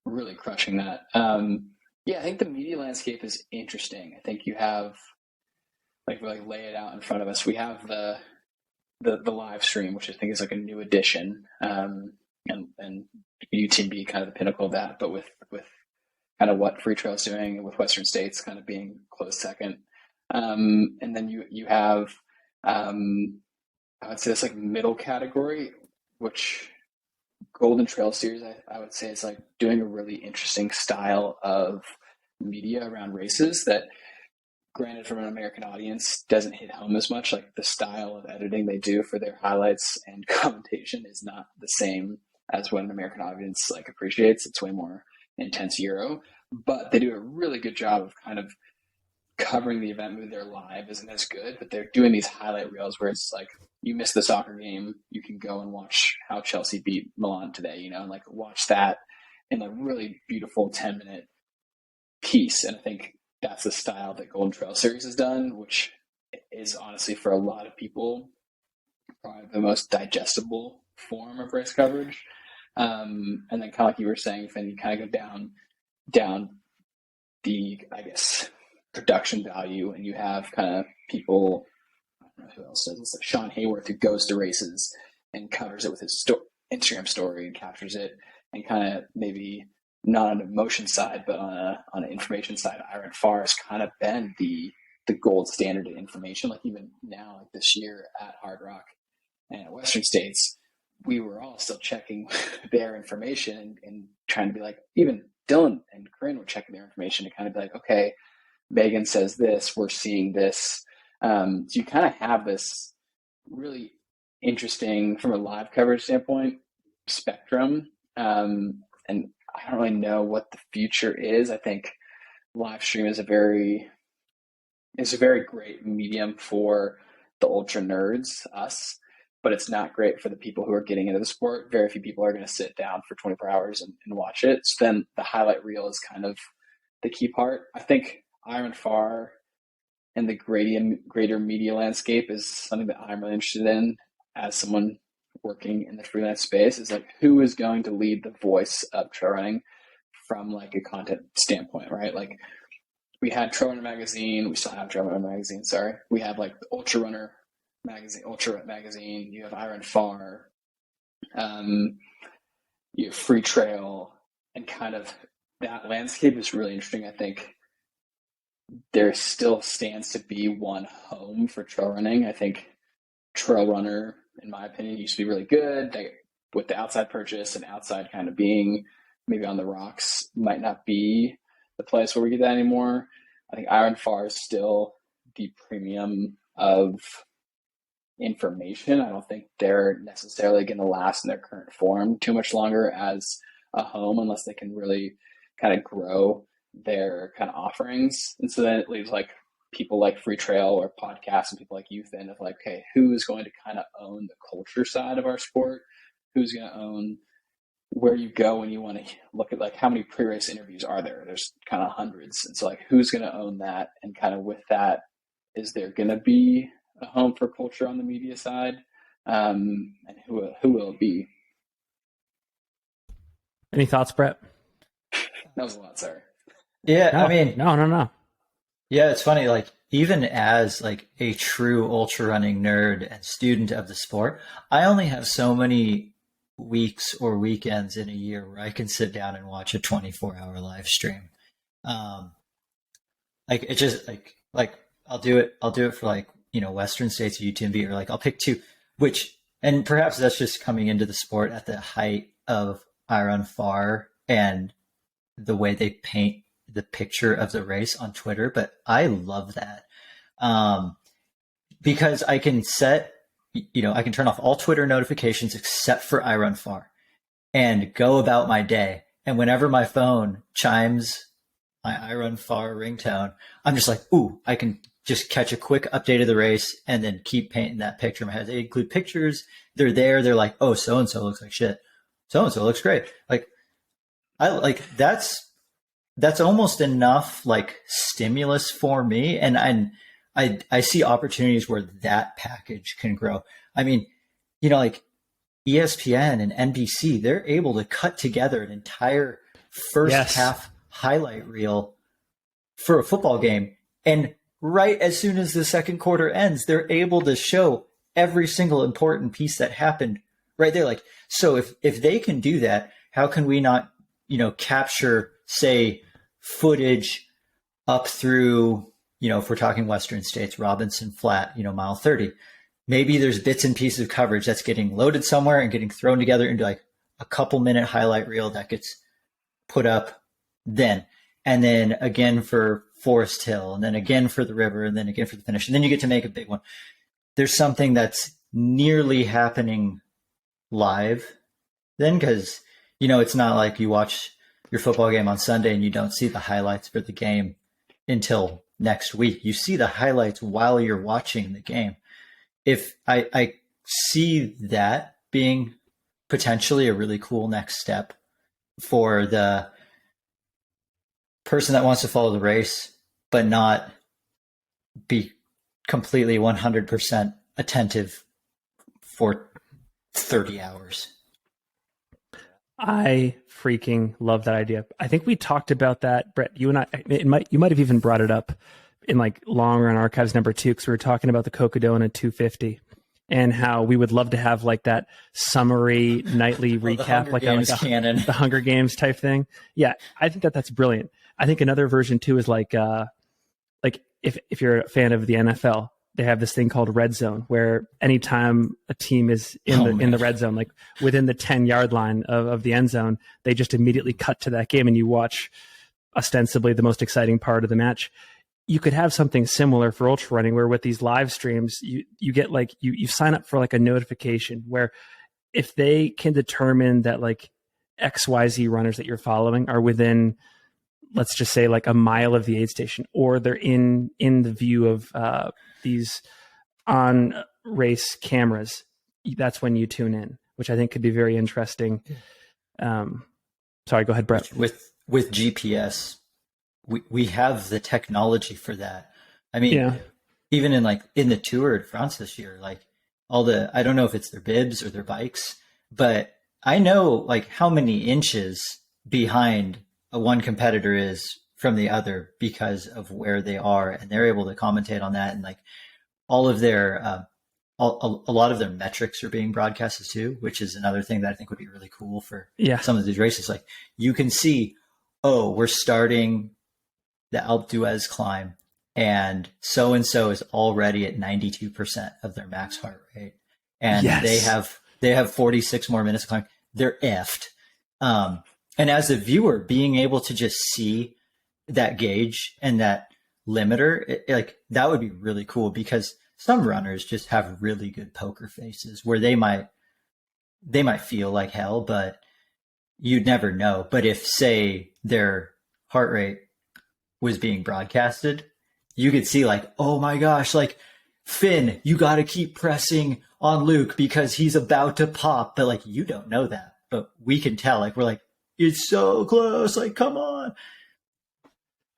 really crushing that. I think the media landscape is interesting. I think you have like lay it out in front of us. We have the live stream, which I think is like a new addition, and UTMB kind of the pinnacle of that, but with kind of what Free Trail's doing, with Western States kind of being close second. And then you have, I would say this like middle category, which Golden Trail Series, I would say is like doing a really interesting style of media around races that, granted from an American audience, doesn't hit home as much. Like the style of editing they do for their highlights and commentation is not the same as what an American audience like appreciates. It's way more intense Euro, but they do a really good job of kind of covering the event, maybe they're live isn't as good, but they're doing these highlight reels where it's like you missed the soccer game, you can go and watch how Chelsea beat Milan today, and like watch that in a really beautiful 10-minute piece. And I think that's the style that Golden Trail Series has done, which is honestly for a lot of people probably the most digestible form of race coverage. And then kind of like you were saying, Finn, you kind of go down the, I guess, production value, and you have kind of people, I don't know who else does this, like Sean Hayworth, who goes to races and covers it with his Instagram story and captures it, and kind of maybe not on the motion side, but on an information side. Iron Farr has kind of been the gold standard in information. Like even now, like this year at Hard Rock and at Western States, we were all still checking their information and trying to be like, even Dylan and Corinne were checking their information to kind of be like, okay, Megan says this, we're seeing this. So you kind of have this really interesting, from a live coverage standpoint, spectrum. And I don't really know what the future is. I think live stream is a very great medium for the ultra nerds, us, but it's not great for the people who are getting into the sport. Very few people are going to sit down for 24 hours and watch it. So then the highlight reel is kind of the key part. I think Iron Farr and the greater media landscape is something that I'm really interested in as someone working in the freelance space, is like, who is going to lead the voice of trail running from like a content standpoint, right? Like we had Trail Runner Magazine, we still have Trail Runner Magazine, sorry. We have like the Ultra Runner Magazine, Ultra Magazine, you have Iron Farr, you have Free Trail, and kind of that landscape is really interesting. I think there still stands to be one home for trail running. I think Trail Runner, in my opinion, used to be really good. With the outside purchase and outside kind of being maybe on the rocks, might not be the place where we get that anymore. I think Iron Farr is still the premium of information. I don't think they're necessarily going to last in their current form too much longer as a home, unless they can really kind of grow their kind of offerings. And so then it leaves like people like Free Trail or podcasts and people like you, Finn, of like, okay, who is going to kind of own the culture side of our sport? Who's going to own where you go when you want to look at like how many pre-race interviews are there? There's kind of hundreds. And so like, who's going to own that? And kind of with that, is there going to be a home for culture on the media side? And who will it be? Any thoughts, Brett? That was a lot, sorry. Yeah, No, I mean, no. yeah, it's funny. Like even as like a true ultra running nerd and student of the sport, I only have so many weeks or weekends in a year where I can sit down and watch a 24-hour live stream. Like it just like I'll do it for like, Western States or UTMB, or like I'll pick two, and perhaps that's just coming into the sport at the height of Iron Farr and the way they paint the picture of the race on Twitter. But I love that because I can I can turn off all Twitter notifications except for Iron Farr and go about my day. And whenever my phone chimes my Iron Farr ringtone, I'm just like, ooh, I can just catch a quick update of the race and then keep painting that picture in my head. They include pictures. They're there. They're like, oh, so-and-so looks like shit. So-and-so looks great. Like, that's almost enough like stimulus for me. And I see opportunities where that package can grow. I mean, like ESPN and NBC, they're able to cut together an entire first half highlight reel for a football game. And right as soon as the second quarter ends, they're able to show every single important piece that happened right there. Like, so if they can do that, how can we not, capture, say, footage up through, if we're talking Western States, Robinson Flat, mile 30, maybe there's bits and pieces of coverage that's getting loaded somewhere and getting thrown together into like a couple minute highlight reel that gets put up then. And then again for Forest Hill, and then again for the river, and then again for the finish. And then you get to make a big one. There's something that's nearly happening live then, because, it's not like you watch your football game on Sunday and you don't see the highlights for the game until next week. You see the highlights while you're watching the game. If I see that being potentially a really cool next step for the person that wants to follow the race, but not be completely 100% attentive for 30 hours. I freaking love that idea. I think we talked about that, Brett. You and I, you might have even brought it up in like Long Run Archives number 2, because we were talking about the Cocodona 250 and how we would love to have like that summary nightly recap, like the Hunger Games type thing. Yeah, I think that's brilliant. I think another version too is like if you're a fan of the NFL, they have this thing called Red Zone, where anytime a team is in the red zone, like within the 10-yard line of the end zone, they just immediately cut to that game and you watch ostensibly the most exciting part of the match. You could have something similar for ultra running, where with these live streams, you get like you sign up for like a notification where if they can determine that like XYZ runners that you're following are within, let's just say like a mile of the aid station, or they're in the view of these on race cameras, that's when you tune in, which I think could be very interesting. Sorry, go ahead, Brett. With GPS, we have the technology for that. I mean, even in the Tour de France this year, like I don't know if it's their bibs or their bikes, but I know like how many inches behind one competitor is from the other because of where they are, and they're able to commentate on that, and like all of their a lot of their metrics are being broadcasted too, which is another thing that I think would be really cool for some of these races. Like you can see, we're starting the Alpe d'Huez climb, and so is already at 92% of their max heart rate, and they have 46 more minutes to climb. They're effed. And as a viewer, being able to just see that gauge and that limiter, like that would be really cool, because some runners just have really good poker faces where they might feel like hell, but you'd never know. But if, say, their heart rate was being broadcasted, you could see like, oh my gosh, like Finn, you got to keep pressing on Luke because he's about to pop. But like, you don't know that, but we can tell. Like, we're like, it's so close. Like, come on.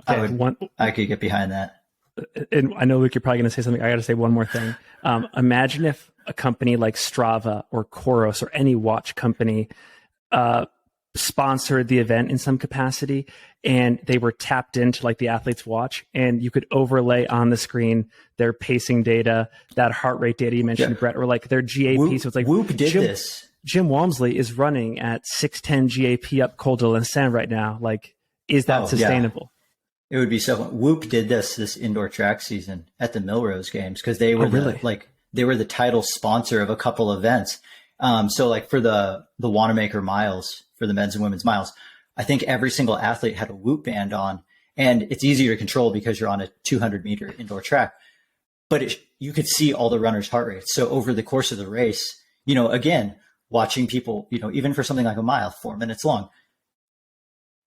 I could get behind that. And I know, Luke, you're probably going to say something. I got to say one more thing. Imagine if a company like Strava or Coros or any watch company sponsored the event in some capacity, and they were tapped into like the athlete's watch, and you could overlay on the screen their pacing data, that heart rate data you mentioned, Brett, or like their GAP. So it's like Whoop did this. Jim Walmsley is running at 610 GAP up Col de l'Instant right now. Like, is that sustainable? Yeah. It would be so fun. Whoop did this indoor track season at the Millrose Games, because they were they were the title sponsor of a couple events. So like for the Wanamaker miles, for the men's and women's miles, I think every single athlete had a Whoop band on, and it's easier to control because you're on a 200-meter indoor track. But you could see all the runners' heart rates. So over the course of the race, again, watching people, even for something like a mile, 4 minutes long,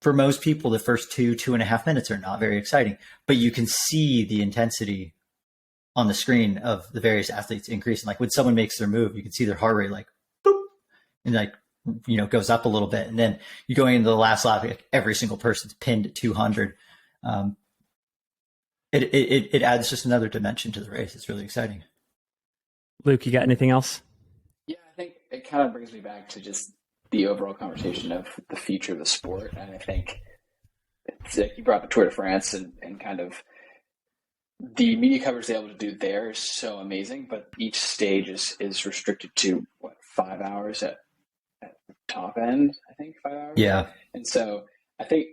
for most people, the first 2.5 minutes are not very exciting, but you can see the intensity on the screen of the various athletes increasing. Like when someone makes their move, you can see their heart rate like boop, and like, goes up a little bit. And then you go into the last lap, like every single person's pinned at 200. It adds just another dimension to the race. It's really exciting. Luke, you got anything else? Yeah, I think it kind of brings me back to just the overall conversation of the future of the sport. And I think it's like you brought up the Tour de France, and kind of the media coverage they're able to do there is so amazing, but each stage is restricted to 5 hours at top end, I think 5 hours. Yeah. And so I think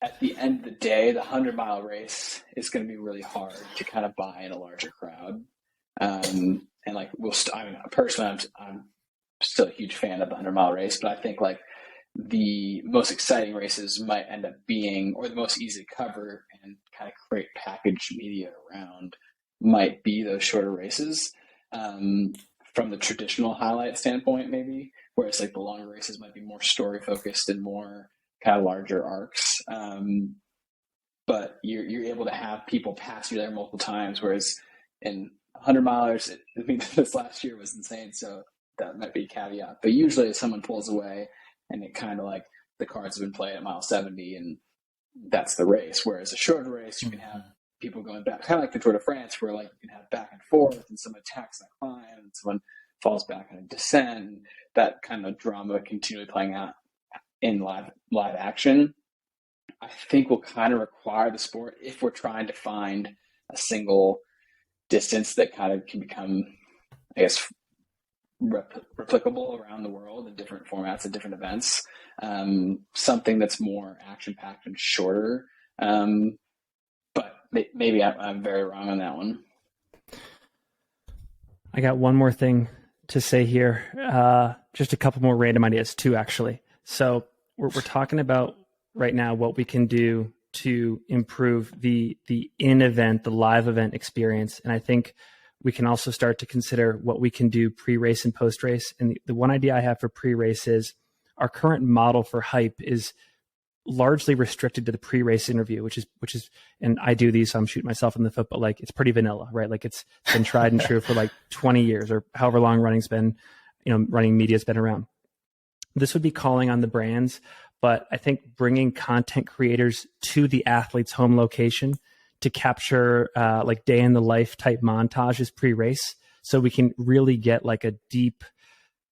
at the end of the day, the 100-mile race is going to be really hard to kind of buy in a larger crowd. And like personally, I'm still a huge fan of the 100-mile race, but I think like the most exciting races might end up being, or the most easy to cover and kind of create package media around, might be those shorter races. From the traditional highlight standpoint, maybe, whereas like the longer races might be more story focused and more kind of larger arcs. But but you're able to have people pass you there multiple times. Whereas in 100 milers, I mean, this last year was insane. So that might be a caveat. But usually if someone pulls away and it kind of like the cards have been played at mile 70 and that's the race. Whereas a shorter race, you can have people going back, kind of like the Tour de France, where like you can have back and forth and someone attacks that climb and someone falls back on a descent. That kind of drama continually playing out in live action, I think will kind of require the sport, if we're trying to find a single distance that kind of can become, I guess, replicable around the world in different formats and different events, something that's more action-packed and shorter. But maybe I'm very wrong on that one. I got one more thing to say here. Just a couple more random ideas too, actually. So we're talking about right now what we can do to improve the in-event, the live event experience. And I think we can also start to consider what we can do pre-race and post-race. And the one idea I have for pre-race is our current model for hype is largely restricted to the pre-race interview, which is, and I do these, so I'm shooting myself in the foot, but like it's pretty vanilla, right? Like it's been tried and true for like 20 years or however long running's been, running media's been around. This would be calling on the brands, but I think bringing content creators to the athlete's home location to capture like day in the life type montages pre-race, so we can really get like a deep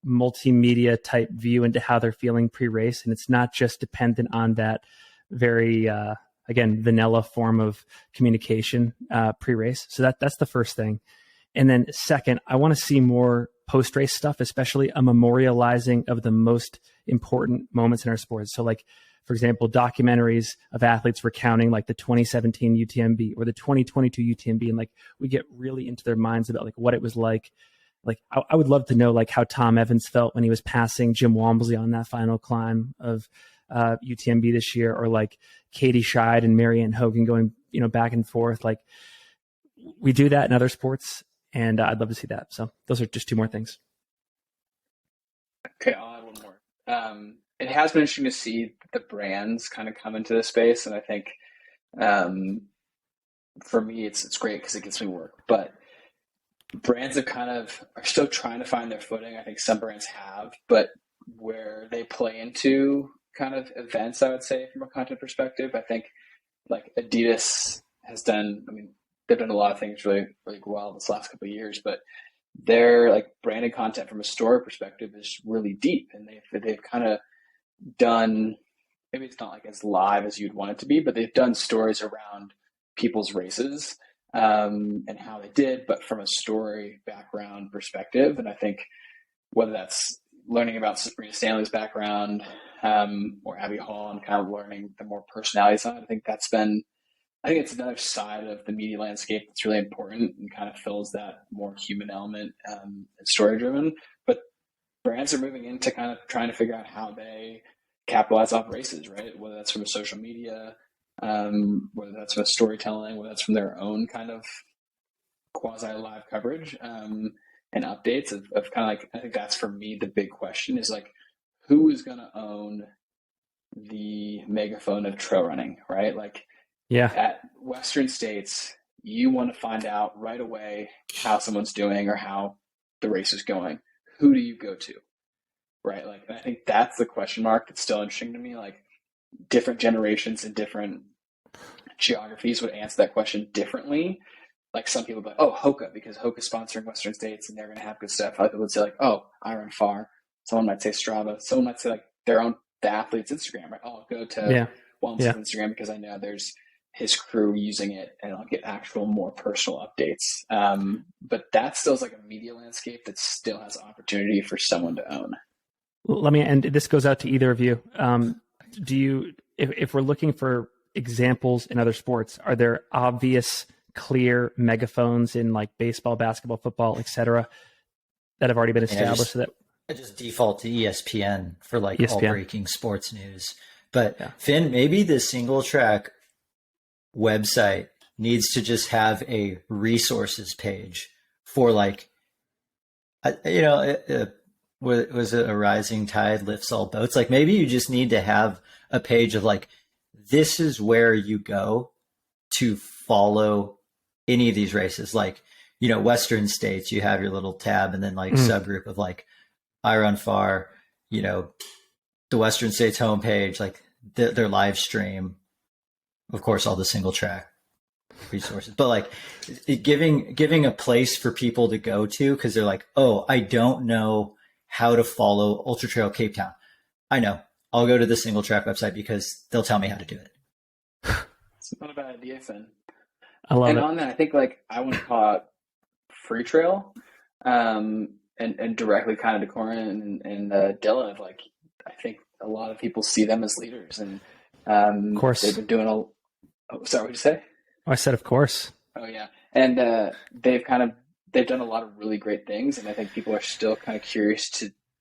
multimedia type view into how they're feeling pre-race. And it's not just dependent on that very, again, vanilla form of communication pre-race. So that's the first thing. And then second, I want to see more post-race stuff, especially a memorializing of the most important moments in our sports. So like, for example, documentaries of athletes recounting like the 2017 UTMB or the 2022 UTMB. And like, we get really into their minds about like what it was like. Like, I would love to know like how Tom Evans felt when he was passing Jim Walmsley on that final climb of UTMB this year, or like Katie Scheid and Marianne Hogan going, back and forth. Like, we do that in other sports, and I'd love to see that. So those are just two more things. Okay, I'll add one more. It has been interesting to see the brands kind of come into this space, and I think for me, it's great because it gets me work. But brands are still trying to find their footing. I think some brands have, but where they play into kind of events, I would say, from a content perspective, I think like Adidas has done, they've done a lot of things really, really well this last couple of years, but their like branded content from a story perspective is really deep, and they've kind of done, maybe it's not like as live as you'd want it to be, but they've done stories around people's races and how they did, but from a story background perspective. And I think whether that's learning about Sabrina Stanley's background or Abby Hall and kind of learning the more personality side, I think it's another side of the media landscape that's really important and kind of fills that more human element and story driven. But brands are moving into kind of trying to figure out how they capitalize off races, right? Whether that's from a social media, whether that's from storytelling, whether that's from their own kind of quasi live coverage and updates of kind of like, I think that's for me the big question is like, who is going to own the megaphone of trail running, right? Like, yeah, at Western States, you want to find out right away how someone's doing or how the race is going. Who do you go to, right? Like, I think that's the question mark that's still interesting to me. Like, different generations and different geographies would answer that question differently. Like, some people would be like, oh, Hoka, because Hoka's sponsoring Western States and they're going to have good stuff. Other people would say like, oh, I run far. Someone might say Strava. Someone might say like the athlete's Instagram, right? Oh, I'll go to Walmsley's Instagram because I know there's his crew using it and I'll get actual more personal updates. But that still is like a media landscape that still has opportunity for someone to own. And this goes out to either of you. Do you, if we're looking for examples in other sports, are there obvious, clear megaphones in like baseball, basketball, football, etc., that have already been established? I just default to ESPN for like all breaking sports news. But Finn, maybe the single track website needs to just have a resources page for like, was it a rising tide lifts all boats? Like maybe you just need to have a page of like, this is where you go to follow any of these races. Like, Western states, you have your little tab and then like subgroup of like I Run Far, the Western States homepage, like their live stream, of course, all the single track resources, but like giving a place for people to go to, because they're like, oh, I don't know how to follow Ultra Trail Cape Town. I know. I'll go to the single track website because they'll tell me how to do it. It's not a bad idea, Finn. I love it. And on that, I think like I want to call out Free Trail, and directly kind of to Corin and Dylan. Like, I think a lot of people see them as leaders, and of course they've been doing sorry, what did you say? I said, of course. Oh yeah, and they've done a lot of really great things, and I think people are still kind of curious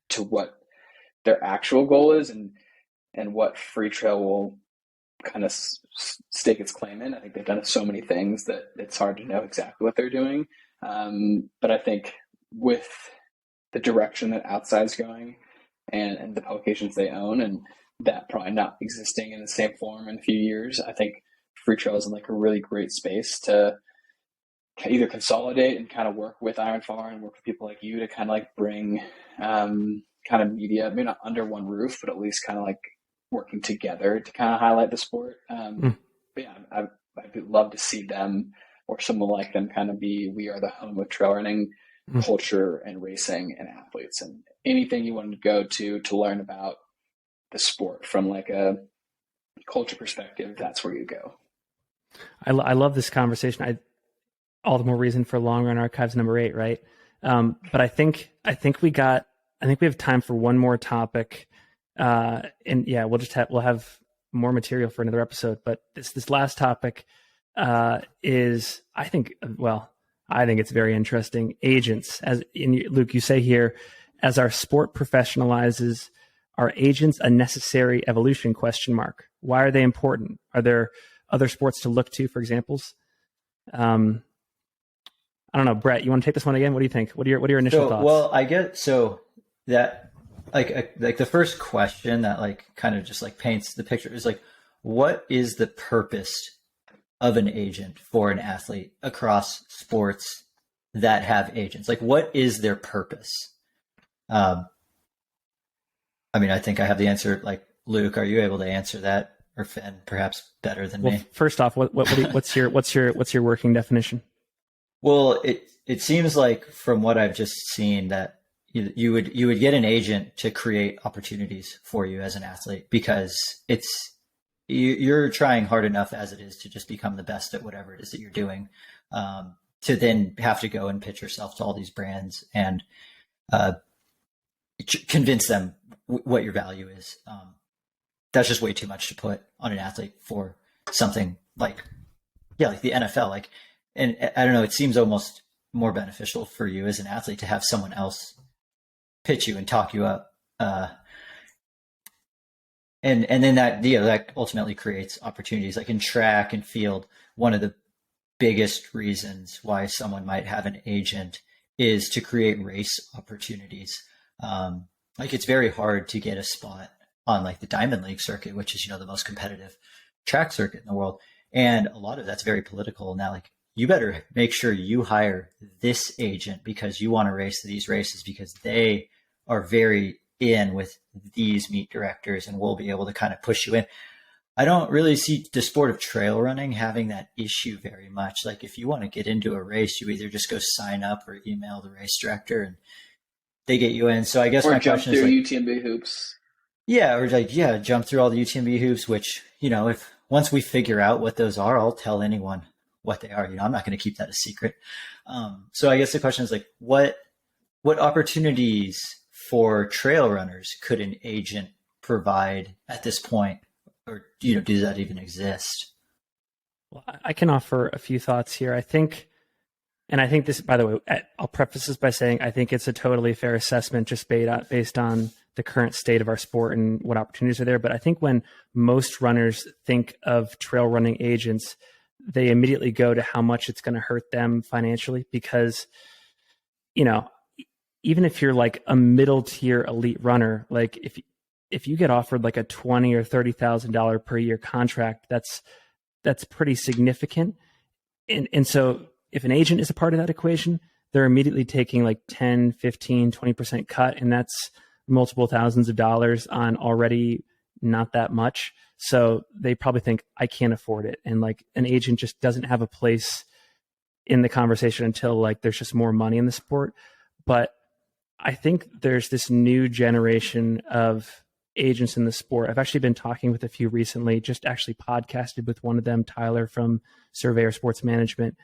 to what their actual goal is, and what Free Trail will kind of stake its claim in. I think they've done so many things that it's hard to know exactly what they're doing. But I think with the direction that Outside's going, and the publications they own, and that probably not existing in the same form in a few years, I think Free Trail is in like a really great space to either consolidate and kind of work with Iron Far and work with people like you to kind of like bring kind of media, maybe not under one roof, but at least kind of like working together to kind of highlight the sport. But yeah, I'd love to see them or someone like them kind of we are the home of trail running culture and racing and athletes, and anything you want to go to learn about the sport from like a culture perspective, that's where you go. I love this conversation. All the more reason for Long Run Archives number 8, right? But I think we have time for one more topic, and yeah, we'll have more material for another episode. But this last topic is, I think it's very interesting. Agents, as in Luke, you say here, as our sport professionalizes, are agents a necessary evolution? ? Why are they important? Are there other sports to look to for examples? I don't know, Brett, you want to take this one again? What do you think? What are your initial thoughts? Well, I get that like the first question that like kind of just like paints the picture is like, what is the purpose of an agent for an athlete across sports that have agents? Like, what is their purpose? I mean, I think I have the answer. Like, Luke, are you able to answer that, or Finn, perhaps better than me? First off, what's your working definition? Well, it seems like from what I've just seen that you would get an agent to create opportunities for you as an athlete, because you're trying hard enough as it is to just become the best at whatever it is that you're doing, to then have to go and pitch yourself to all these brands and convince them what your value is. That's just way too much to put on an athlete for something like the NFL. Like, and I don't know, it seems almost more beneficial for you as an athlete to have someone else pitch you and talk you up. And then that ultimately creates opportunities. Like in track and field, one of the biggest reasons why someone might have an agent is to create race opportunities. Like, it's very hard to get a spot on like the Diamond League circuit, which is, the most competitive track circuit in the world. And a lot of that's very political. Now, like, you better make sure you hire this agent because you want to race these races because they are very in with these meet directors and will be able to kind of push you in. I don't really see the sport of trail running having that issue very much. Like, if you want to get into a race, you either just go sign up or email the race director and they get you in. So I guess my question is, like, UTMB hoops. Yeah, or like, jump through all the UTMB hoops, which, if once we figure out what those are, I'll tell anyone what they are. I'm not going to keep that a secret. So I guess the question is, like, what opportunities for trail runners could an agent provide at this point? Or, does that even exist? Well, I can offer a few thoughts here. I think this, by the way, I'll preface this by saying I think it's a totally fair assessment just based on the current state of our sport and what opportunities are there. But I think when most runners think of trail running agents, they immediately go to how much it's going to hurt them financially, because, even if you're like a middle tier elite runner, like if you get offered like a $20,000 or $30,000 per year contract, that's that's pretty significant. And so if an agent is a part of that equation, they're immediately taking like 10, 15, 20% cut. And that's multiple thousands of dollars on already not that much. So they probably think, I can't afford it. And like an agent just doesn't have a place in the conversation until like there's just more money in the sport. But I think there's this new generation of agents in the sport. I've actually been talking with a few recently, just actually podcasted with one of them, Tyler from Surveyor Sports Management.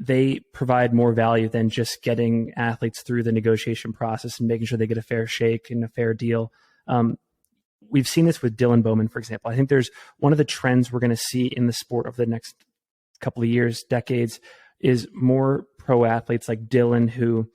They provide more value than just getting athletes through the negotiation process and making sure they get a fair shake and a fair deal. We've seen this with Dylan Bowman, for example. I think there's one of the trends we're going to see in the sport over the next couple of years, decades, is more pro athletes like Dylan, who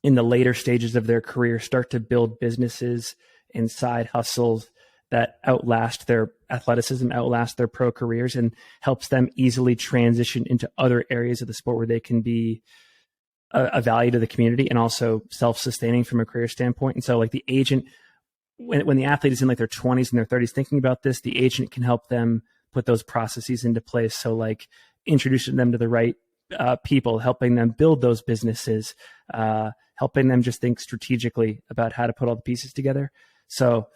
in the later stages of their career start to build businesses and side hustles that outlast their athleticism, outlast their pro careers, and helps them easily transition into other areas of the sport where they can be a value to the community and also self-sustaining from a career standpoint. And so like the agent, when the athlete is in like their 20s and their 30s thinking about this, the agent can help them put those processes into place. So like introducing them to the right people, helping them build those businesses, helping them just think strategically about how to put all the pieces together. So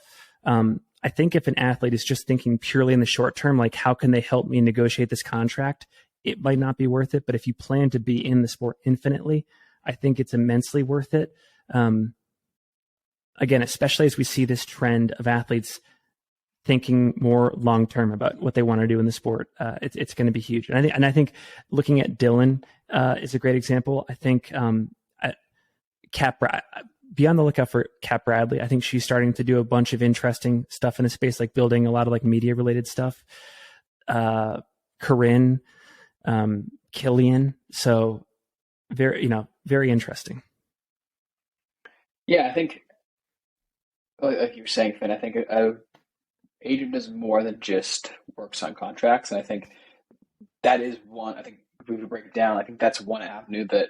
I think if an athlete is just thinking purely in the short term, like how can they help me negotiate this contract, it might not be worth it. But if you plan to be in the sport infinitely, I think it's immensely worth it. Again, especially as we see this trend of athletes thinking more long-term about what they want to do in the sport, it's going to be huge. And I think looking at Dylan is a great example. I think be on the lookout for Kat Bradley. I think she's starting to do a bunch of interesting stuff in the space, like building a lot of like media related stuff. Corinne, Killian. So very interesting. Yeah, I think, like you were saying, Finn, I think an agent does more than just works on contracts. And I think that is one, I think if we would break it down, I think that's one avenue that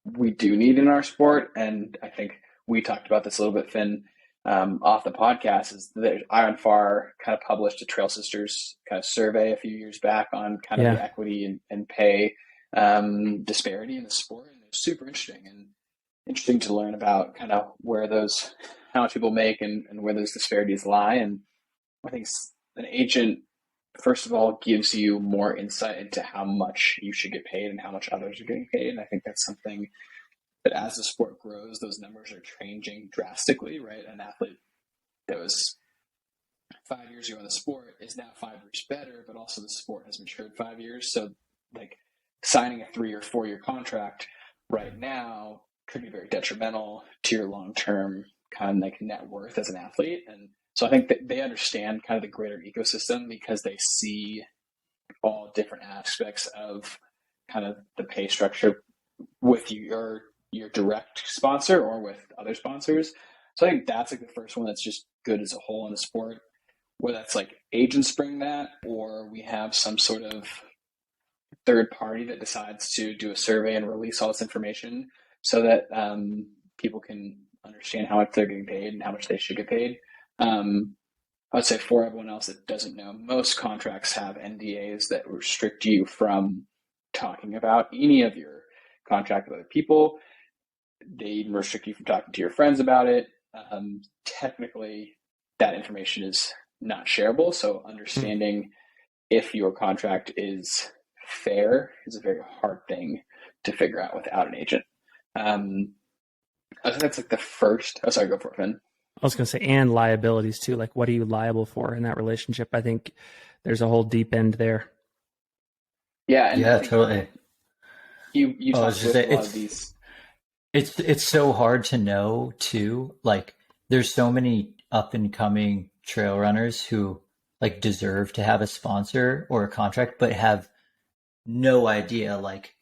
we do need in our sport. And I think we talked about this a little bit, Finn, off the podcast, is that Iron Far kind of published a Trail Sisters kind of survey a few years back on kind of the equity and pay disparity in the sport. And it's super interesting to learn about kind of how much people make and where those disparities lie. And I think an agent, first of all, gives you more insight into how much you should get paid and how much others are getting paid. And I think that's something that as the sport grows, those numbers are changing drastically, right? An athlete that was 5 years ago in the sport is now 5 years better, but also the sport has matured 5 years. So like signing a 3 or 4 year contract right now could be very detrimental to your long-term kind of like net worth as an athlete. And so I think that they understand kind of the greater ecosystem because they see all different aspects of kind of the pay structure with your direct sponsor or with other sponsors. So I think that's like the first one that's just good as a whole in the sport, whether that's like agents bring that or we have some sort of third party that decides to do a survey and release all this information so that people can understand how much they're getting paid and how much they should get paid. I would say for everyone else that doesn't know, most contracts have NDAs that restrict you from talking about any of your contract with other people. They even restrict you from talking to your friends about it. Technically, that information is not shareable. So understanding if your contract is fair is a very hard thing to figure out without an agent. I think that's like the first. Oh, sorry, go for it, Finn. I was going to say, and liabilities too. Like, what are you liable for in that relationship? I think there's a whole deep end there. Yeah. And yeah, totally. You talked with a lot of these. It's so hard to know too. Like, there's so many up and coming trail runners who like deserve to have a sponsor or a contract, but have no idea. Like,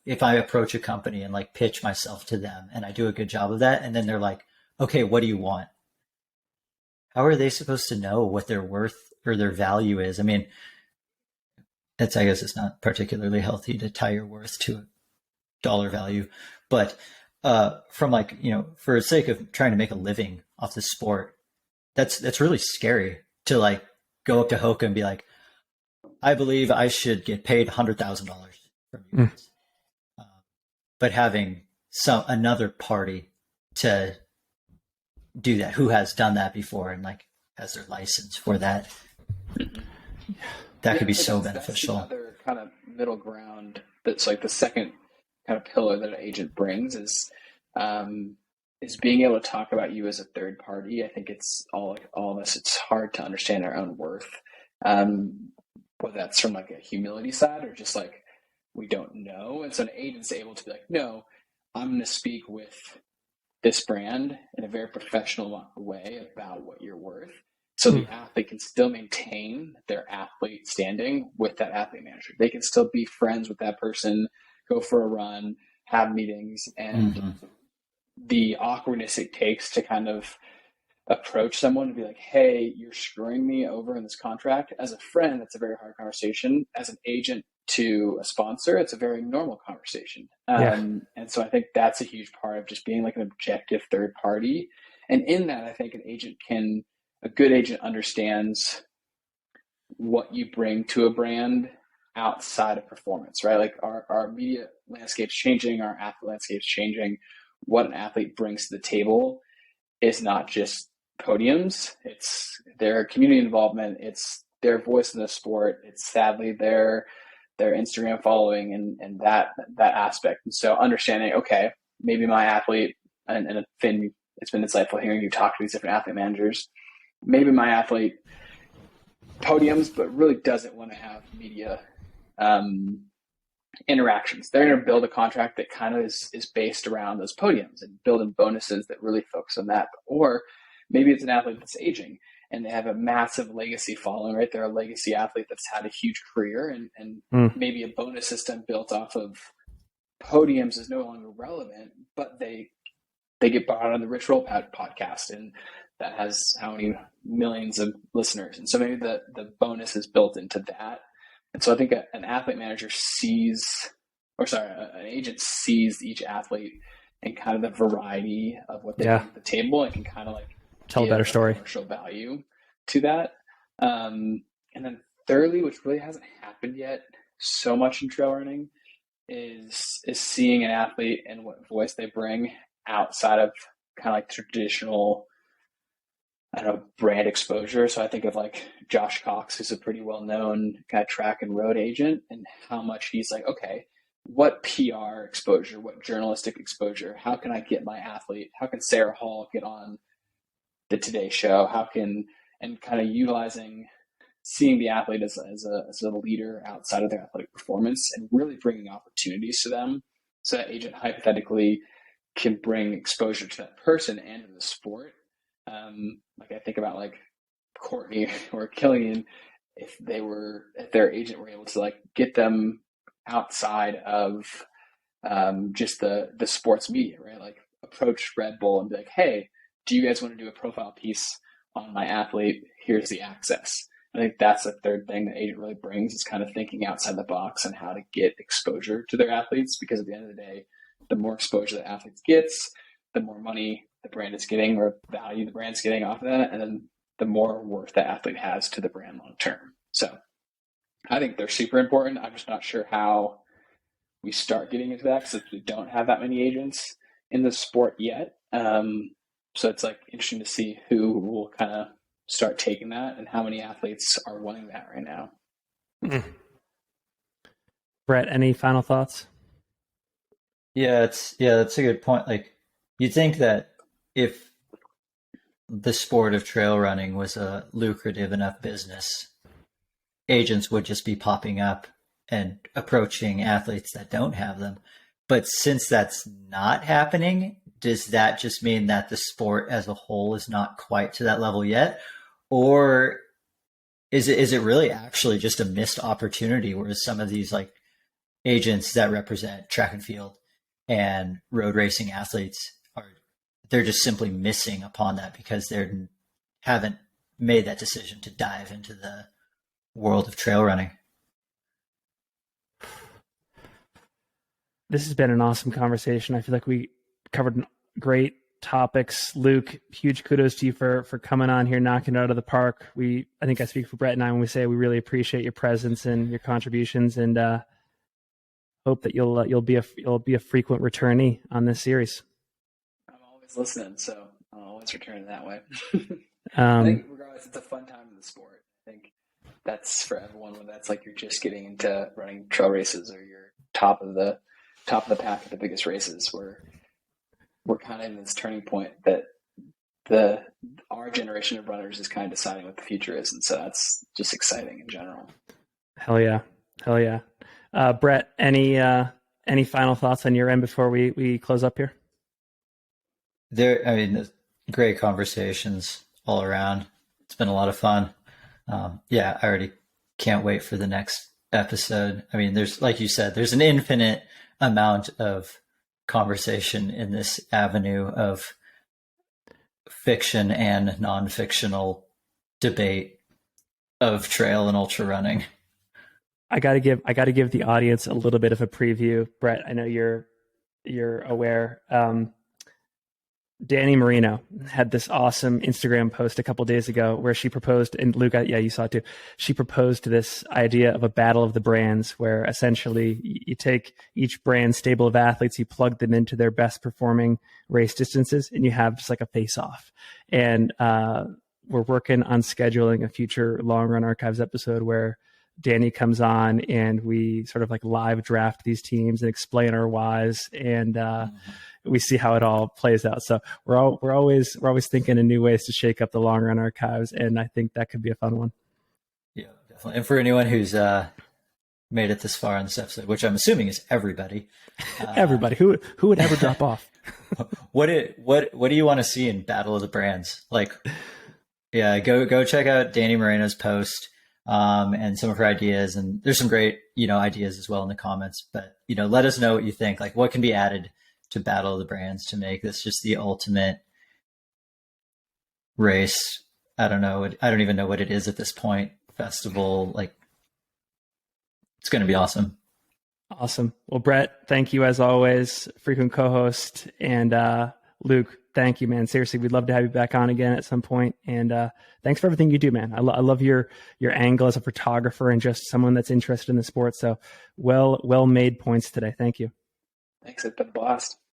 if I approach a company and like pitch myself to them and I do a good job of that, and then they're like, okay, what do you want? How are they supposed to know what their worth or their value is? I mean, I guess it's not particularly healthy to tie your worth to a dollar value, but from like, for the sake of trying to make a living off the sport, that's really scary to like go up to Hoka and be like, I believe I should get paid $100,000 from you guys. But having another party to do that, who has done that before and like has their license for that, that could be so beneficial. That's another kind of middle ground that's like the second kind of pillar that an agent brings is being able to talk about you as a third party. I think it's all of us, it's hard to understand our own worth. Whether that's from like a humility side or just like we don't know. And so an agent's able to be like, no, I'm going to speak with this brand in a very professional way about what you're worth. So the athlete can still maintain their athlete standing with that athlete manager. They can still be friends with that person, go for a run, have meetings, and the awkwardness it takes to kind of approach someone and be like, hey, you're screwing me over in this contract. As a friend, that's a very hard conversation. As an agent to a sponsor, it's a very normal conversation. And so I think that's a huge part of just being like an objective third party. And in that, I think a good agent understands what you bring to a brand outside of performance, right? Like our media landscape's changing, our athlete landscape's changing. What an athlete brings to the table is not just podiums, it's their community involvement, it's their voice in the sport, it's sadly their Instagram following and that aspect. And so understanding, okay, maybe my athlete, and Finn, it's been insightful hearing you talk to these different athlete managers. Maybe my athlete podiums, but really doesn't want to have media interactions. They're going to build a contract that kind of is based around those podiums and build in bonuses that really focus on that. Or maybe it's an athlete that's aging and they have a massive legacy following, right? They're a legacy athlete that's had a huge career and maybe a bonus system built off of podiums is no longer relevant, but they get brought on the Rich Roll podcast and that has how many millions of listeners. And so maybe the bonus is built into that. And so I think an athlete manager an agent sees each athlete and kind of the variety of what they bring to the table and can kind of like tell a better story, commercial value to that. And then thirdly, which really hasn't happened yet so much in trail running, is seeing an athlete and what voice they bring outside of kind of like traditional, I don't know, brand exposure. So I think of like Josh Cox, who's a pretty well-known kind of track and road agent, and how much he's like, okay, what PR exposure, what journalistic exposure, how can I get my athlete, how can Sarah Hall get on the Today Show, and kind of utilizing, seeing the athlete as a leader outside of their athletic performance and really bringing opportunities to them. So that agent hypothetically can bring exposure to that person and to the sport. Like I think about like Courtney or Killian, if their agent were able to like get them outside of just the sports media, right? Like approach Red Bull and be like, hey, do you guys want to do a profile piece on my athlete? Here's the access. I think that's the third thing that agent really brings, is kind of thinking outside the box and how to get exposure to their athletes, because at the end of the day, the more exposure the athlete gets, the more money the brand is getting or value the brand's getting off of that, and then the more worth the athlete has to the brand long term. So I think they're super important. I'm just not sure how we start getting into that because we don't have that many agents in the sport yet. So it's like interesting to see who will kind of start taking that and how many athletes are wanting that right now. Brett, any final thoughts? Yeah, that's a good point. Like, you'd think that if the sport of trail running was a lucrative enough business, agents would just be popping up and approaching athletes that don't have them. But since that's not happening, does that just mean that the sport as a whole is not quite to that level yet? Or is it really actually just a missed opportunity, whereas some of these like agents that represent track and field and road racing athletes they're just simply missing upon that because they haven't made that decision to dive into the world of trail running? This has been an awesome conversation. I feel like we covered great topics. Luke, huge kudos to you for coming on here, knocking it out of the park. I think I speak for Brett and I when we say we really appreciate your presence and your contributions, and hope that you'll be a frequent returnee on this series. I'm always listening, so I'll always return that way. I think regardless, it's a fun time in the sport. I think that's for everyone when that's like you're just getting into running trail races or you're top of the pack at the biggest races. We're kind of in this turning point that our generation of runners is kind of deciding what the future is, and so that's just exciting in general. Hell yeah. Brett, any final thoughts on your end before we close up here? Great conversations all around. It's been a lot of fun. I already can't wait for the next episode. I mean, there's, like you said, there's an infinite amount of conversation in this avenue of fiction and non-fictional debate of trail and ultra running. I gotta give the audience a little bit of a preview. Brett, I know you're aware. Danny Marino had this awesome Instagram post a couple of days ago where she proposed, and Luke, yeah, you saw it too. She proposed this idea of a battle of the brands, where essentially you take each brand stable of athletes, you plug them into their best performing race distances, and you have just like a face off. And we're working on scheduling a future Long Run Archives episode where Danny comes on and we sort of like live draft these teams and explain our whys, and we see how it all plays out. So we're always thinking of new ways to shake up the Long Run Archives, and I think that could be a fun one. Yeah, definitely. And for anyone who's made it this far in this episode, which I'm assuming is everybody, everybody who would ever drop off. What do you want to see in Battle of the Brands? Like, yeah, go check out Danny Moreno's post. And some of her ideas, and there's some great, ideas as well in the comments, but, let us know what you think, like what can be added to Battle of the Brands to make this just the ultimate race. I don't know. I don't even know what it is at this point. Festival, like, it's going to be awesome. Awesome. Well, Brett, thank you as always, frequent co-host, and Luke, thank you, man. Seriously, we'd love to have you back on again at some point. And thanks for everything you do, man. I love your angle as a photographer and just someone that's interested in the sport. So well made points today. Thank you. Thanks. It's been a blast.